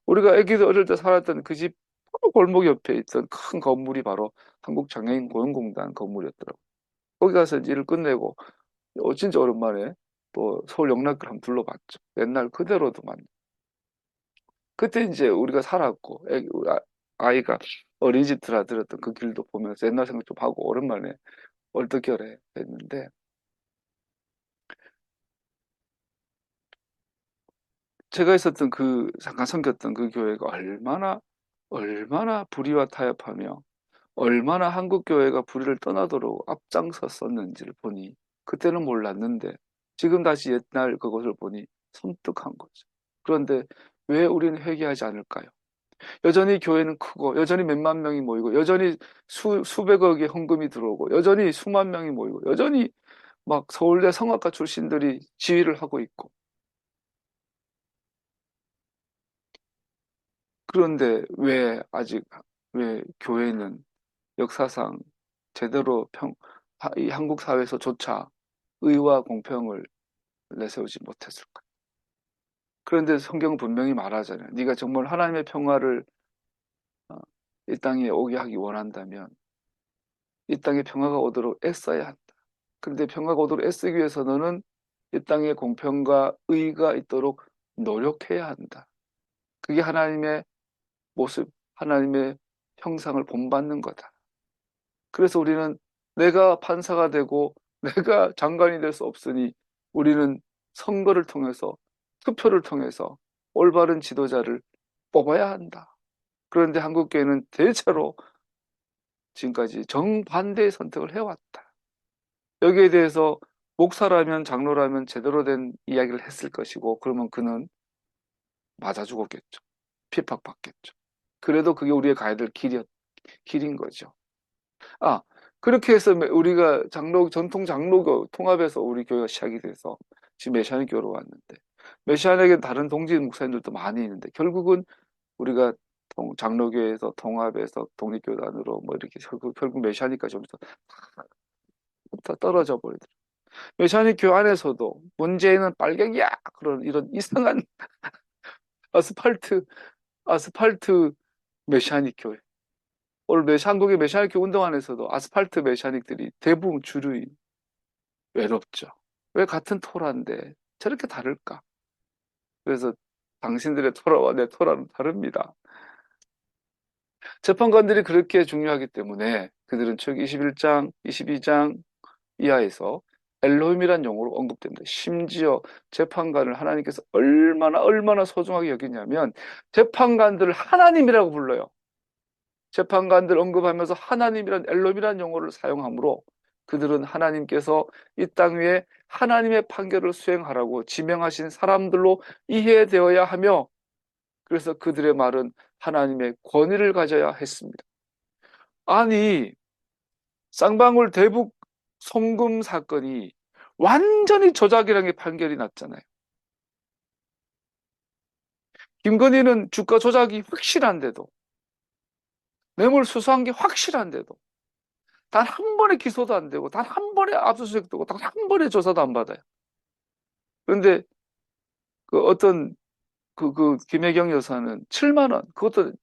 우리가 애기들 어릴 때 살았던 그 집 바로 골목 옆에 있던 큰 건물이 바로 한국장애인고용공단 건물이었더라고요. 거기 가서 이제 일을 끝내고 진짜 오랜만에 또 서울 영락교를 한번 둘러봤죠. 옛날 그대로도만. 그때 이제 우리가 살았고 우리 아이가 어린이집 들어들었던 그 길도 보면서 옛날 생각 좀 하고 오랜만에 얼떨결에 했는데, 제가 있었던 그 잠깐 섬겼던 그 교회가 얼마나 불의와 타협하며 얼마나 한국 교회가 불의를 떠나도록 앞장섰었는지를 보니, 그때는 몰랐는데 지금 다시 옛날 그것을 보니 섬뜩한 거죠. 그런데 왜 우리는 회개하지 않을까요? 여전히 교회는 크고 여전히 몇만 명이 모이고 여전히 수백억의 헌금이 들어오고 여전히 수만 명이 모이고 여전히 막 서울대 성악가 출신들이 지휘를 하고 있고, 그런데 왜 교회는 역사상 제대로 이 한국 사회에서조차 의와 공평을 내세우지 못했을까? 그런데 성경은 분명히 말하잖아요. 네가 정말 하나님의 평화를 어, 이 땅에 오게 하기 원한다면 이 땅에 평화가 오도록 애써야 한다. 그런데 평화가 오도록 애쓰기 위해서 너는 이 땅에 공평과 의가 있도록 노력해야 한다. 그게 하나님의 모습, 하나님의 형상을 본받는 거다. 그래서 우리는 내가 판사가 되고 내가 장관이 될 수 없으니 우리는 선거를 통해서, 투표를 통해서 올바른 지도자를 뽑아야 한다. 그런데 한국교회는 대체로 지금까지 정반대의 선택을 해왔다. 여기에 대해서 목사라면 장로라면 제대로 된 이야기를 했을 것이고, 그러면 그는 맞아 죽었겠죠. 핍박받겠죠. 그래도 그게 우리가 가야 될 길인 거죠. 아, 그렇게 해서 우리가 전통 장로교 통합에서 우리 교회가 시작이 돼서 지금 메시아닉 교회로 왔는데, 메시아닉에 다른 동지 목사님들도 많이 있는데, 결국은 우리가 장로교회에서 통합해서 독립교단으로 뭐 이렇게 결국 메시아닉까지 오면서 다 떨어져 버리더라고요. 메시아닉 교회 안에서도 문제는 빨갱이야! 그런 이런 이상한 아스팔트, 아스팔트 메시아닉 교회. 오늘 한국의 메시아닉 교회 운동 안에서도 아스팔트 메시아닉들이 대부분 주류인. 외롭죠. 왜 같은 토라인데 저렇게 다를까? 그래서 당신들의 토라와 내 토라는 다릅니다. 재판관들이 그렇게 중요하기 때문에 그들은 책 21장, 22장 이하에서 엘로힘이란 용어로 언급됩니다. 심지어 재판관을 하나님께서 얼마나 소중하게 여기냐면 재판관들을 하나님이라고 불러요. 재판관들 언급하면서 하나님이란 엘롬이란 용어를 사용하므로 그들은 하나님께서 이 땅 위에 하나님의 판결을 수행하라고 지명하신 사람들로 이해되어야 하며, 그래서 그들의 말은 하나님의 권위를 가져야 했습니다. 아니, 쌍방울 대북 송금 사건이 완전히 조작이라는 게 판결이 났잖아요. 김건희는 주가 조작이 확실한데도, 뇌물 수수한 게 확실한데도 단 한 번의 기소도 안 되고 단 한 번의 압수수색도 되고 단 한 번의 조사도 안 받아요. 그런데 그 어떤 그 김혜경 여사는 7만 원, 그것도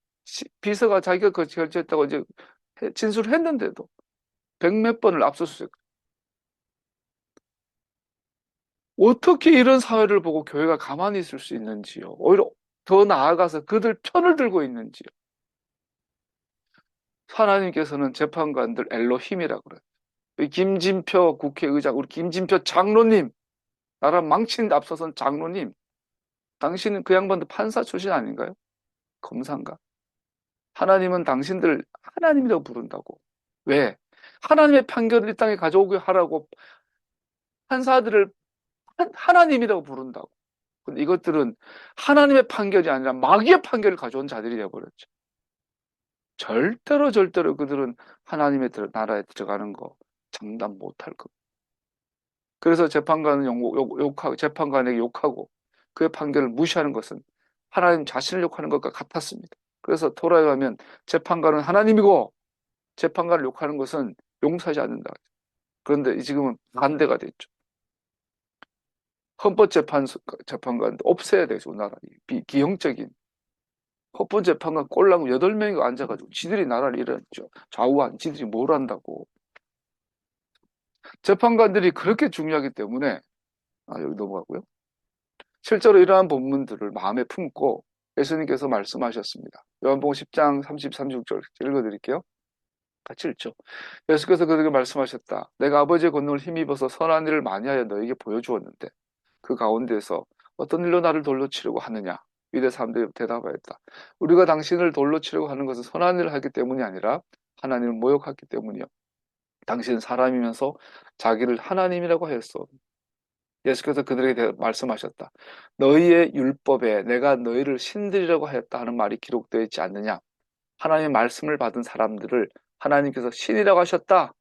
비서가 자기가 그 결제했다고 이제 진술을 했는데도 백몇 번을 압수수색. 어떻게 이런 사회를 보고 교회가 가만히 있을 수 있는지요. 오히려 더 나아가서 그들 편을 들고 있는지요. 하나님께서는 재판관들 엘로힘이라고 그래요. 김진표 국회의장, 우리 김진표 장로님, 나라 망치는 데 앞서선 장로님, 당신은 그 양반도 판사 출신 아닌가요? 검사인가? 하나님은 당신들 하나님이라고 부른다고. 왜? 하나님의 판결을 이 땅에 가져오게 하라고 판사들을 하나님이라고 부른다고. 근데 이것들은 하나님의 판결이 아니라 마귀의 판결을 가져온 자들이 되어버렸죠. 절대로 그들은 하나님의 나라에 들어가는 거 장담 못할 겁니다. 그래서 재판관은 욕하고 재판관에게 욕하고 그의 판결을 무시하는 것은 하나님 자신을 욕하는 것과 같았습니다. 그래서 토라에 가면 재판관은 하나님이고 재판관을 욕하는 것은 용서하지 않는다. 그런데 지금은 반대가 됐죠. 헌법재판관도 없애야 되죠. 나라 기형적인 헌법재판관 꼴랑 8명이 앉아가지고 지들이 나라를 이랬죠. 좌우한 지들이 뭘 한다고. 재판관들이 그렇게 중요하기 때문에 여기 넘어가고요. 실제로 이러한 본문들을 마음에 품고 예수님께서 말씀하셨습니다. 요한복음 10장 30, 36절 읽어드릴게요. 같이 읽죠. 예수께서 그들에게 말씀하셨다. 내가 아버지의 권능을 힘입어서 선한 일을 많이 하여 너에게 보여주었는데 그 가운데에서 어떤 일로 나를 돌로 치려고 하느냐? 유대 사람들이 대답하였다. 우리가 당신을 돌로 치려고 하는 것은 선한 일을 하기 때문이 아니라 하나님을 모욕하기 때문이요. 당신은 사람이면서 자기를 하나님이라고 하였소. 예수께서 그들에게 말씀하셨다. 너희의 율법에 내가 너희를 신들이라고 하였다 하는 말이 기록되어 있지 않느냐? 하나님의 말씀을 받은 사람들을 하나님께서 신이라고 하셨다.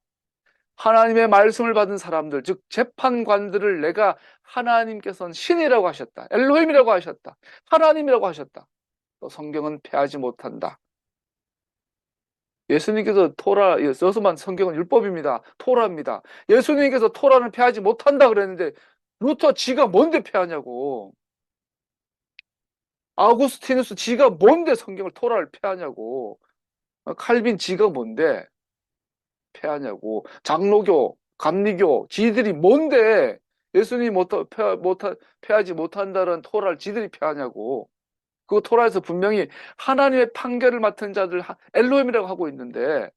하나님의 말씀을 받은 사람들, 즉 재판관들을 내가 하나님께서는 신이라고 하셨다. 엘로힘이라고 하셨다. 하나님이라고 하셨다. 또 성경은 폐하지 못한다. 예수님께서 여서만 성경은 율법입니다. 토라입니다. 예수님께서 토라는 폐하지 못한다 그랬는데 루터 지가 뭔데 폐하냐고. 아우구스티누스 지가 뭔데 성경을 토라를 폐하냐고. 칼빈 지가 뭔데 폐하냐고. 장로교, 감리교 지들이 뭔데 예수님이 폐하지 못한다는 토라를 지들이 폐하냐고. 그 토라에서 분명히 하나님의 판결을 맡은 자들 엘로힘이라고 하고 있는데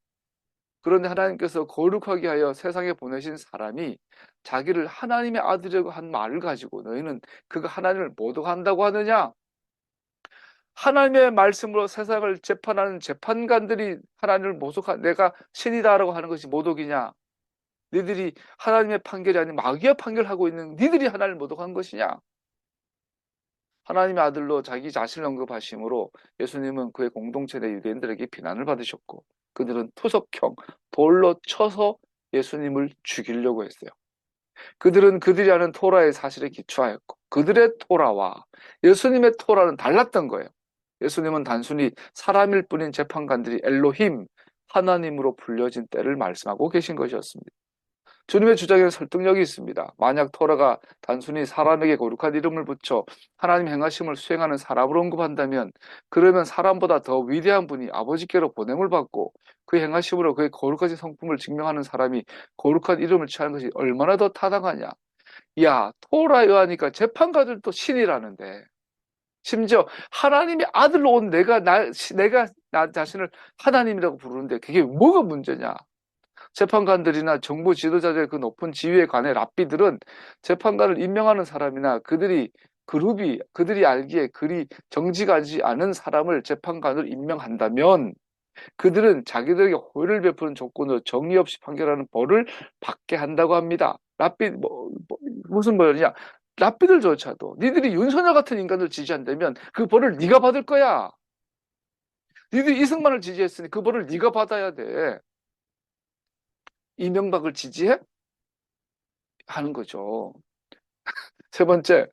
그런데 하나님께서 거룩하게 하여 세상에 보내신 사람이 자기를 하나님의 아들이라고 한 말을 가지고 너희는 그가 하나님을 모독한다고 하느냐? 하나님의 말씀으로 세상을 재판하는 재판관들이 하나님을 모독한 내가 신이다라고 하는 것이 모독이냐? 니들이 하나님의 판결이 아닌 마귀의 판결하고 있는 니들이 하나님을 모독한 것이냐? 하나님의 아들로 자기 자신을 언급하심으로 예수님은 그의 공동체 내 유대인들에게 비난을 받으셨고 그들은 투석형 돌로 쳐서 예수님을 죽이려고 했어요. 그들은 그들이 아는 토라의 사실에 기초하였고 그들의 토라와 예수님의 토라는 달랐던 거예요. 예수님은 단순히 사람일 뿐인 재판관들이 엘로힘 하나님으로 불려진 때를 말씀하고 계신 것이었습니다. 주님의 주장에는 설득력이 있습니다. 만약 토라가 단순히 사람에게 거룩한 이름을 붙여 하나님 행하심을 수행하는 사람으로 언급한다면 그러면 사람보다 더 위대한 분이 아버지께로 보냄을 받고 그 행하심으로 그의 거룩하신 성품을 증명하는 사람이 거룩한 이름을 취하는 것이 얼마나 더 타당하냐. 야, 토라에 의하니까 재판관들도 신이라는데 심지어 하나님의 아들로 온 내가 나 자신을 하나님이라고 부르는데 그게 뭐가 문제냐. 재판관들이나 정부 지도자들의 그 높은 지위에 관해 랍비들은 재판관을 임명하는 사람이나 그들이 알기에 그리 정직하지 않은 사람을 재판관으로 임명한다면 그들은 자기들에게 호의를 베푸는 조건으로 정의 없이 판결하는 벌을 받게 한다고 합니다. 무슨 벌이냐? 랍비들조차도 니들이 윤석열 같은 인간을 지지한다면 그 벌을 네가 받을 거야. 니들이 이승만을 지지했으니 그 벌을 네가 받아야 돼. 이명박을 지지해? 하는 거죠. 세 번째,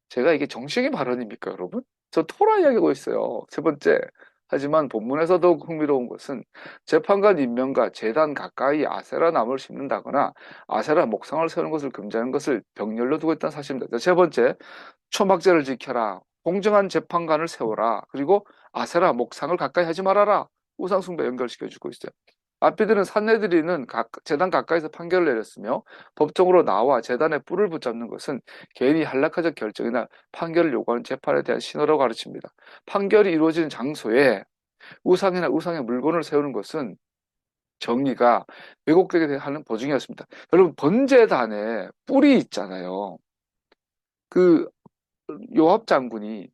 제가 이게 정식의 발언입니까, 여러분? 저 토라 이야기하고 있어요. 세 번째, 하지만 본문에서 더욱 흥미로운 것은 재판관 임명과 재단 가까이 아세라 나무를 심는다거나 아세라 목상을 세우는 것을 금지하는 것을 병렬로 두고 있다는 사실입니다. 세 번째, 초막제를 지켜라. 공정한 재판관을 세워라. 그리고 아세라 목상을 가까이 하지 말아라. 우상숭배 연결시켜주고 있어요. 랍비들은 산헤드린은 재단 가까이서 판결을 내렸으며 법정으로 나와 재단에 뿔을 붙잡는 것은 개인이 한락화적 결정이나 판결을 요구하는 재판에 대한 신호라고 가르칩니다. 판결이 이루어지는 장소에 우상이나 우상의 물건을 세우는 것은 정의가 왜곡되게 하는 보증이었습니다. 여러분 번제단에 뿔이 있잖아요. 그 요압 장군이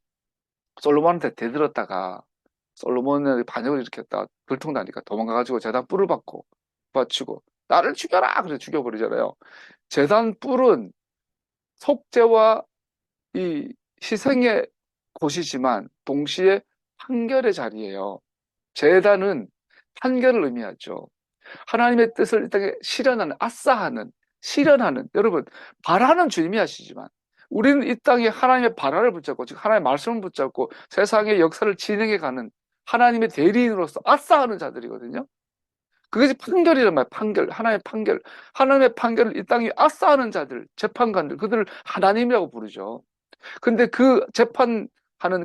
솔로몬한테 대들었다가 솔로몬의 반역을 일으켰다 들통나니까 도망가가지고 제단 뿔을 받고 바치고 나를 죽여라 그래 죽여버리잖아요. 제단 뿔은 속죄와 이 희생의 곳이지만 동시에 판결의 자리예요. 제단은 판결을 의미하죠. 하나님의 뜻을 이 땅에 실현하는, 아싸하는, 실현하는, 여러분, 바라는 주님이 하시지만, 우리는 이 땅에 하나님의 바라를 붙잡고, 즉, 하나님의 말씀을 붙잡고, 세상의 역사를 진행해가는 하나님의 대리인으로서 아싸하는 자들이거든요. 그것이 판결이란 말이에요, 판결. 하나님의 판결. 하나님의 판결을 이 땅에 아싸하는 자들, 재판관들, 그들을 하나님이라고 부르죠. 근데 그 재판하는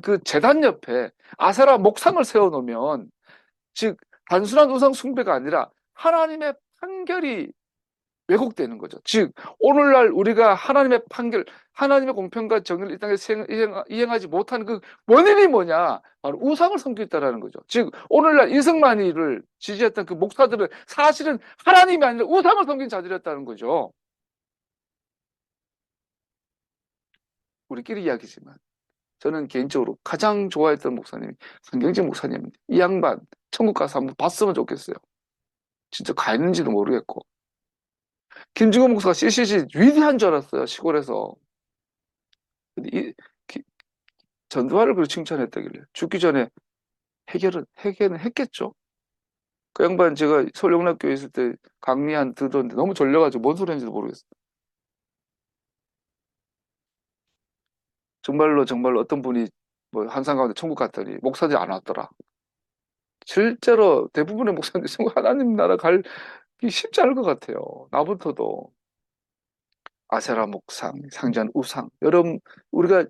그 재단 옆에 아세라 목상을 세워놓으면, 즉 단순한 우상 숭배가 아니라 하나님의 판결이 왜곡되는 거죠. 즉 오늘날 우리가 하나님의 판결, 하나님의 공평과 정의를 이 땅에 이행하지 못한 그 원인이 뭐냐? 바로 우상을 섬기고 있다는 거죠. 즉 오늘날 이승만이를 지지했던 그 목사들은 사실은 하나님이 아니라 우상을 섬긴 자들이었다는 거죠. 우리끼리 이야기지만 저는 개인적으로 가장 좋아했던 목사님이 한경진 목사님입니다. 이 양반 천국 가서 한번 봤으면 좋겠어요. 진짜 가 있는지도 모르겠고. 김중호 목사가 CCC 위대한 줄 알았어요, 시골에서. 근데 기- 전두환을 그렇게 칭찬했다길래 죽기 전에 해결은 했겠죠. 그 양반 제가 서울영락교회 있을 때 강의 한 듣었는데 너무 졸려가지고 뭔 소리 했는지도 모르겠어요. 정말로 어떤 분이 뭐 한산 가운데 천국 갔더니 목사들이 안 왔더라. 실제로 대부분의 목사들이 천국 하나님 나라 가기 쉽지 않을 것 같아요. 나부터도. 아세라 목상, 상전 우상. 여러분, 우리가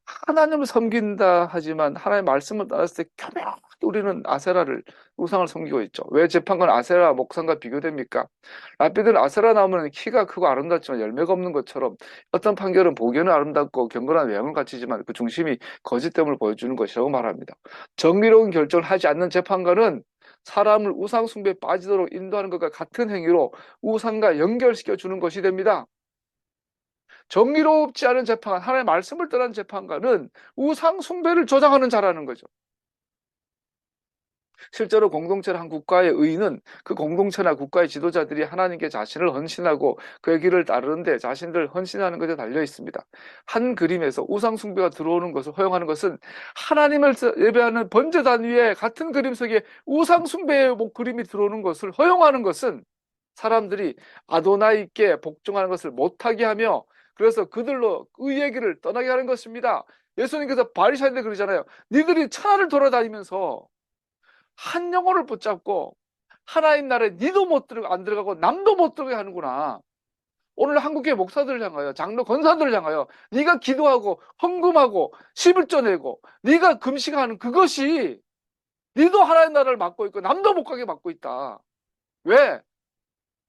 하나님을 섬긴다 하지만 하나님의 말씀을 따랐을 때 교묘하게 우리는 아세라를, 우상을 섬기고 있죠. 왜 재판관 아세라 목상과 비교됩니까? 랍비들은 아세라 나무는 키가 크고 아름답지만 열매가 없는 것처럼 어떤 판결은 보기에는 아름답고 경건한 외형을 갖추지만 그 중심이 거짓됨을 보여주는 것이라고 말합니다. 정의로운 결정을 하지 않는 재판관은 사람을 우상 숭배에 빠지도록 인도하는 것과 같은 행위로 우상과 연결시켜 주는 것이 됩니다. 정의롭지 않은 재판관, 하나님의 말씀을 떠난 재판관은 우상 숭배를 조장하는 자라는 거죠. 실제로 공동체를 한 국가의 의인은 그 공동체나 국가의 지도자들이 하나님께 자신을 헌신하고 그의 길을 따르는데 자신들 헌신하는 것에 달려 있습니다. 한 그림에서 우상 숭배가 들어오는 것을 허용하는 것은 하나님을 예배하는 번제단 위에 같은 그림 속에 우상 숭배의 그림이 들어오는 것을 허용하는 것은 사람들이 아도나이께 복종하는 것을 못하게 하며 그래서 그들로 의의 길을 떠나게 하는 것입니다. 예수님께서 바리새인들 그러잖아요. 니들이 천하를 돌아다니면서 한 영혼을 붙잡고 하나님 나라에 니도 안 들어가고 남도 못 들어가게 하는구나. 오늘 한국교회 목사들을 향하여 장로 권사들을 향하여 네가 기도하고 헌금하고 11조 내고 네가 금식하는 그것이 니도 하나님 나라를 막고 있고 남도 못 가게 막고 있다. 왜?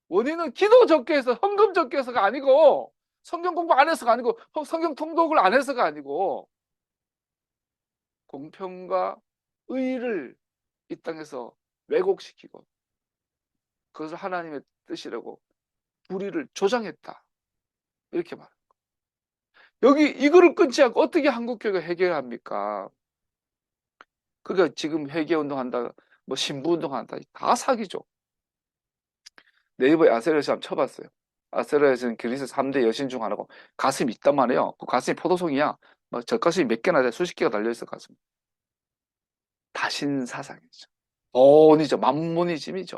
원인은 기도 적게 해서 헌금 적게 해서가 아니고 성경 공부 안 해서가 아니고 성경 통독을 안 해서가 아니고 공평과 의를 이 땅에서 왜곡시키고 그것을 하나님의 뜻이라고 불의를 조장했다. 이렇게 말. 여기 이거를 끊지 않고 어떻게 한국교회가 해결합니까? 그러니까 지금 회개운동 한다, 뭐 신부운동 한다, 다 사기죠. 네이버에 아세라에서 한번 쳐봤어요. 아세라에서는 그리스 3대 여신 중 하나고 가슴이 있단 말이에요. 그 가슴이 포도송이야. 막 젖가슴이 몇 개나 돼, 수십 개가 달려있어 가슴. 다신사상이죠. 돈이죠. 만모니즘이죠.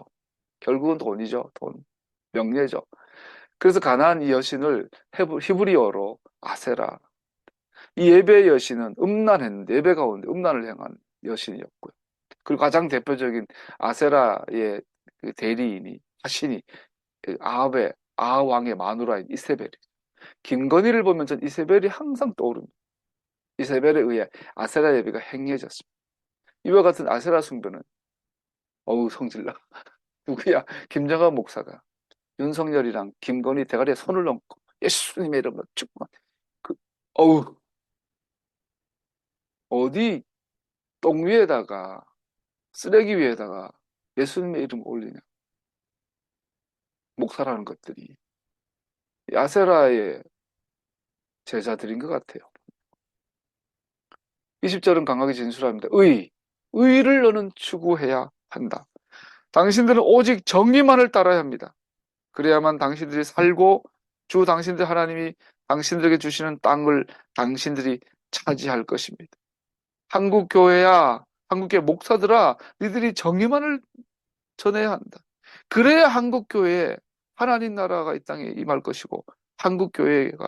결국은 돈이죠. 돈. 명예죠. 그래서 가나안 이 여신을 히브리어로 아세라. 이 예배의 여신은 음란했는데 예배 가운데 음란을 행한 여신이었고요. 그리고 가장 대표적인 아세라의 그 대리인이 자신이 그 아합의 아하 왕의 마누라인 이세벨이. 김건희를 보면 전 이세벨이 항상 떠오릅니다. 이세벨에 의해 아세라 예배가 행해졌습니다. 이와 같은 아세라 숭배는 어우 성질나. 누구야? 김정한 목사가 윤석열이랑 김건희 대가리에 손을 얹고 예수님의 이름으로 축복. 그 어우 어디 똥 위에다가 쓰레기 위에다가 예수님의 이름 올리냐. 목사라는 것들이 아세라의 제자들인 것 같아요. 20절은 강하게 진술합니다. 의를 너는 추구해야 한다. 당신들은 오직 정의만을 따라야 합니다. 그래야만 당신들이 살고 주 당신들 하나님이 당신들에게 주시는 땅을 당신들이 차지할 것입니다. 한국교회야, 한국교회 목사들아, 니들이 정의만을 전해야 한다. 그래야 한국교회에 하나님 나라가 이 땅에 임할 것이고 한국교회가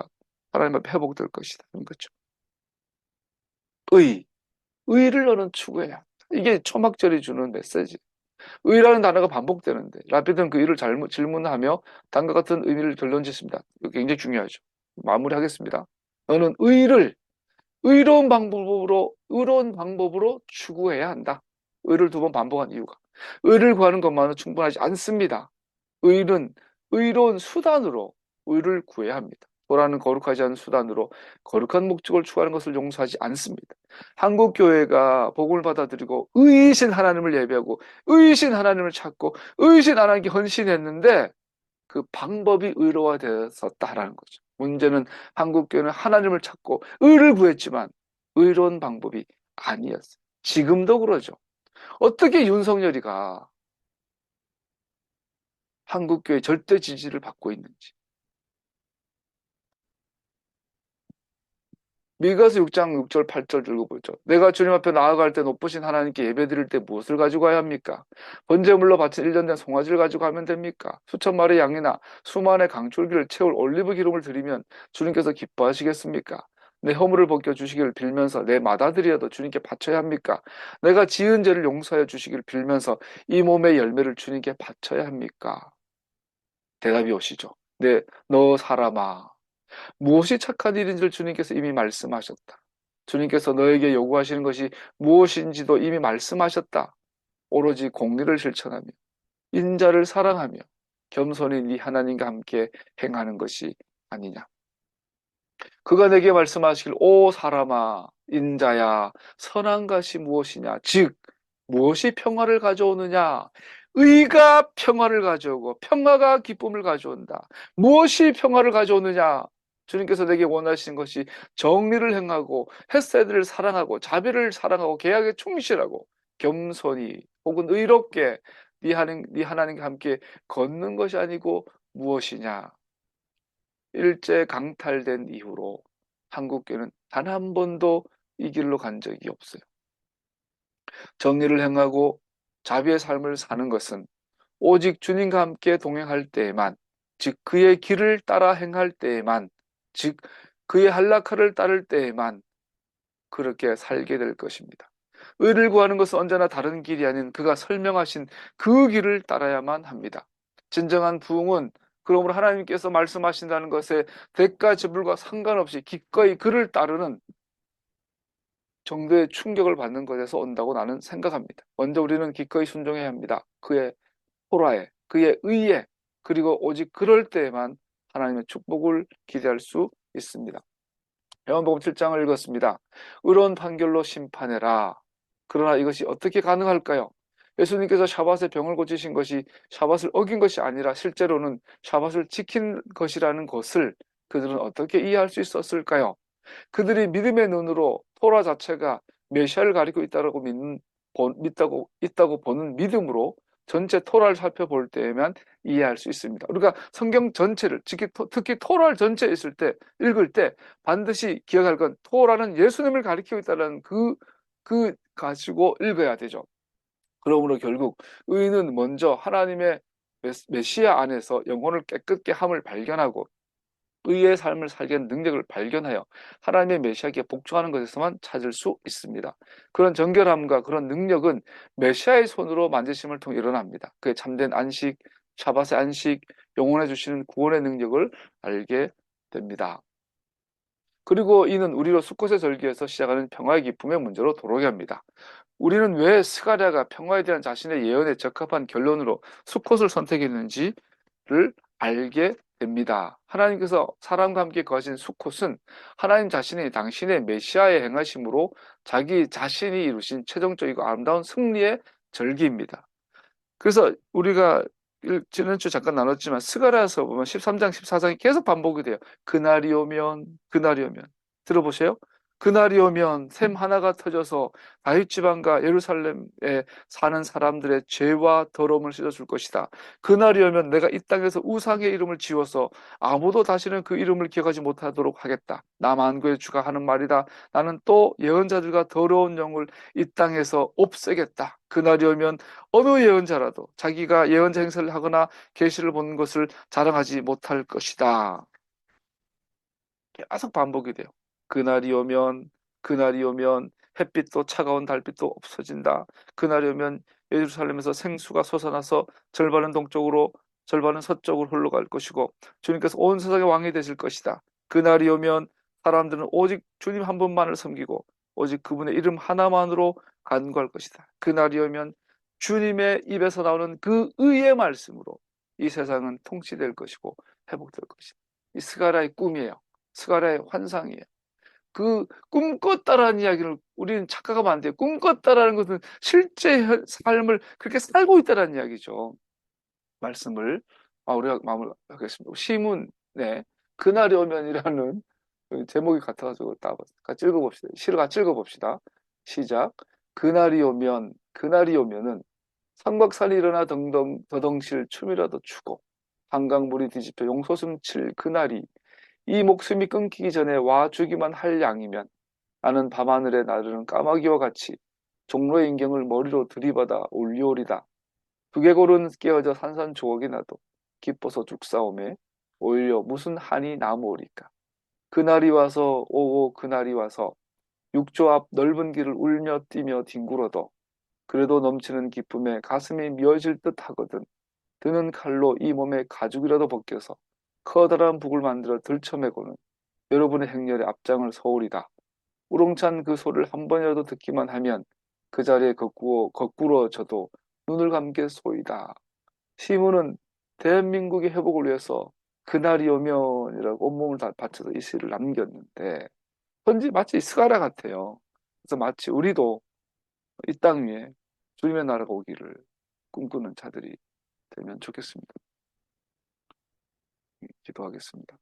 하나님 앞에 회복될 것이다. 이런 거죠. 의를 너는 추구해야 한다. 이게 초막절이 주는 메시지. 의라는 단어가 반복되는데 라피드는 그 의를 잘못 질문하며 다음과 같은 의미를 결론짓습니다. 이거 굉장히 중요하죠. 마무리하겠습니다. 너는 의로운 방법으로 추구해야 한다. 의를 두 번 반복한 이유가 의를 구하는 것만은 충분하지 않습니다. 의는 의로운 수단으로 의를 구해야 합니다. 도라는 거룩하지 않은 수단으로 거룩한 목적을 추구하는 것을 용서하지 않습니다. 한국 교회가 복음을 받아들이고 의이신 하나님을 예배하고 의이신 하나님을 찾고 의이신 하나님께 헌신했는데 그 방법이 의로화되었었다라는 거죠. 문제는 한국 교회는 하나님을 찾고 의를 구했지만 의로운 방법이 아니었어요. 지금도 그러죠. 어떻게 윤석열이가 한국교회 절대 지지를 받고 있는지. 미가서 6장 6절 8절 읽어보죠. 내가 주님 앞에 나아갈 때 높으신 하나님께 예배드릴 때 무엇을 가지고 가야 합니까? 번제물로 바친 1년 된 송아지를 가지고 가면 됩니까? 수천 마리 양이나 수만의 강줄기를 채울 올리브 기름을 드리면 주님께서 기뻐하시겠습니까? 내 허물을 벗겨 주시기를 빌면서 내 맏아들이라도 주님께 바쳐야 합니까? 내가 지은 죄를 용서하여 주시기를 빌면서 이 몸의 열매를 주님께 바쳐야 합니까? 대답이 오시죠. 네, 너 사람아. 무엇이 착한 일인지를 주님께서 이미 말씀하셨다. 주님께서 너에게 요구하시는 것이 무엇인지도 이미 말씀하셨다. 오로지 공리를 실천하며 인자를 사랑하며 겸손히 네 하나님과 함께 행하는 것이 아니냐. 그가 내게 말씀하시길 오 사람아 인자야 선한 것이 무엇이냐 즉 무엇이 평화를 가져오느냐 의가 평화를 가져오고 평화가 기쁨을 가져온다. 무엇이 평화를 가져오느냐 주님께서 내게 원하시는 것이 정리를 행하고 헷세들을 사랑하고 자비를 사랑하고 계약에 충실하고 겸손히 혹은 의롭게 네 하나님과 함께 걷는 것이 아니고 무엇이냐. 일제 강탈된 이후로 한국교회는 단 한 번도 이 길로 간 적이 없어요. 정의를 행하고 자비의 삶을 사는 것은 오직 주님과 함께 동행할 때에만, 즉 그의 길을 따라 행할 때에만, 즉 그의 한락화를 따를 때에만 그렇게 살게 될 것입니다. 의를 구하는 것은 언제나 다른 길이 아닌 그가 설명하신 그 길을 따라야만 합니다. 진정한 부흥은 그러므로 하나님께서 말씀하신다는 것에 대가 지불과 상관없이 기꺼이 그를 따르는 정도의 충격을 받는 것에서 온다고 나는 생각합니다. 먼저 우리는 기꺼이 순종해야 합니다. 그의 호라에, 그의 의에, 그리고 오직 그럴 때에만 하나님의 축복을 기대할 수 있습니다. 요한복음 7장을 읽었습니다. 의로운 판결로 심판해라. 그러나 이것이 어떻게 가능할까요? 예수님께서 샤밧에 병을 고치신 것이 샤밧을 어긴 것이 아니라 실제로는 샤밧을 지킨 것이라는 것을 그들은 어떻게 이해할 수 있었을까요? 그들이 믿음의 눈으로 토라 자체가 메시아를 가리고 있다고 보는 믿음으로 전체 토라를 살펴볼 때에만 이해할 수 있습니다. 우리가 성경 전체를 특히 토라를 전체에 있을 때 읽을 때 반드시 기억할 건 토라는 예수님을 가리키고 있다는 그 가지고 읽어야 되죠. 그러므로 결국 의인은 먼저 하나님의 메시아 안에서 영혼을 깨끗게 함을 발견하고 의의 삶을 살게 하는 능력을 발견하여 하나님의 메시아에게 복종하는 것에서만 찾을 수 있습니다. 그런 정결함과 그런 능력은 메시아의 손으로 만지심을 통해 일어납니다. 그의 참된 안식, 샤밧의 안식, 영혼에 주시는 구원의 능력을 알게 됩니다. 그리고 이는 우리로 수컷의 절기에서 시작하는 평화의 기쁨의 문제로 돌아오게 합니다. 우리는 왜 스가랴가 평화에 대한 자신의 예언에 적합한 결론으로 수컷을 선택했는지를 알게 됩니다. 하나님께서 사람과 함께 거하신 수컷은 하나님 자신이 당신의 메시아의 행하심으로 자기 자신이 이루신 최종적이고 아름다운 승리의 절기입니다. 그래서 우리가 지난주 잠깐 나눴지만 스가랴서 보면 13장 14장이 계속 반복이 돼요. 그날이 오면 들어보세요. 그날이 오면 샘 하나가 터져서 다윗 지방과 예루살렘에 사는 사람들의 죄와 더러움을 씻어줄 것이다. 그날이 오면 내가 이 땅에서 우상의 이름을 지워서 아무도 다시는 그 이름을 기억하지 못하도록 하겠다. 나 만구의 주가 하는 말이다. 나는 또 예언자들과 더러운 영을 이 땅에서 없애겠다. 그날이 오면 어느 예언자라도 자기가 예언자 행세를 하거나 계시를 본 것을 자랑하지 못할 것이다. 계속 반복이 돼요. 그날이 오면, 그날이 오면 햇빛도 차가운 달빛도 없어진다. 그날이 오면 예루살렘에서 생수가 솟아나서 절반은 동쪽으로 절반은 서쪽으로 흘러갈 것이고 주님께서 온 세상의 왕이 되실 것이다. 그날이 오면 사람들은 오직 주님 한 분만을 섬기고 오직 그분의 이름 하나만으로 간구할 것이다. 그날이 오면 주님의 입에서 나오는 그 의의 말씀으로 이 세상은 통치될 것이고 회복될 것이다. 이 스가랴의 꿈이에요. 스가랴의 환상이에요. 그 꿈꿨다라는 이야기를 우리는 착각하면 안 돼요. 꿈꿨다라는 것은 실제 삶을 그렇게 살고 있다라는 이야기죠. 말씀을 우리가 마무리하겠습니다. 시문에 그날이 오면이라는 제목이 같아가지고 같이 읽어봅시다. 시를 같이 읽어봅시다. 시작. 그날이 오면은 삼각산이 일어나 더덩실 춤이라도 추고 한강물이 뒤집혀 용솟음 칠 그날이 이 목숨이 끊기기 전에 와주기만 할 양이면 나는 밤하늘에 나르는 까마귀와 같이 종로의 인경을 머리로 들이받아 올리오리다. 두개골은 깨어져 산산조각이 나도 기뻐서 죽사오매 오히려 무슨 한이 남으오리까. 그날이 와서 오고 그날이 와서 육조 앞 넓은 길을 울며 뛰며 뒹굴어도 그래도 넘치는 기쁨에 가슴이 미어질 듯 하거든. 드는 칼로 이 몸의 가죽이라도 벗겨서 커다란 북을 만들어 들쳐매고는 여러분의 행렬에 앞장을 서오리다. 우렁찬 그 소리를 한 번이라도 듣기만 하면 그 자리에 거꾸러져도 눈을 감겠소이다. 시문은 대한민국의 회복을 위해서 그날이 오면이라고 온몸을 다 바쳐서 이 시를 남겼는데 마치 스가랴 같아요. 그래서 마치 우리도 이 땅 위에 주님의 나라가 오기를 꿈꾸는 자들이 되면 좋겠습니다. 기도하겠습니다.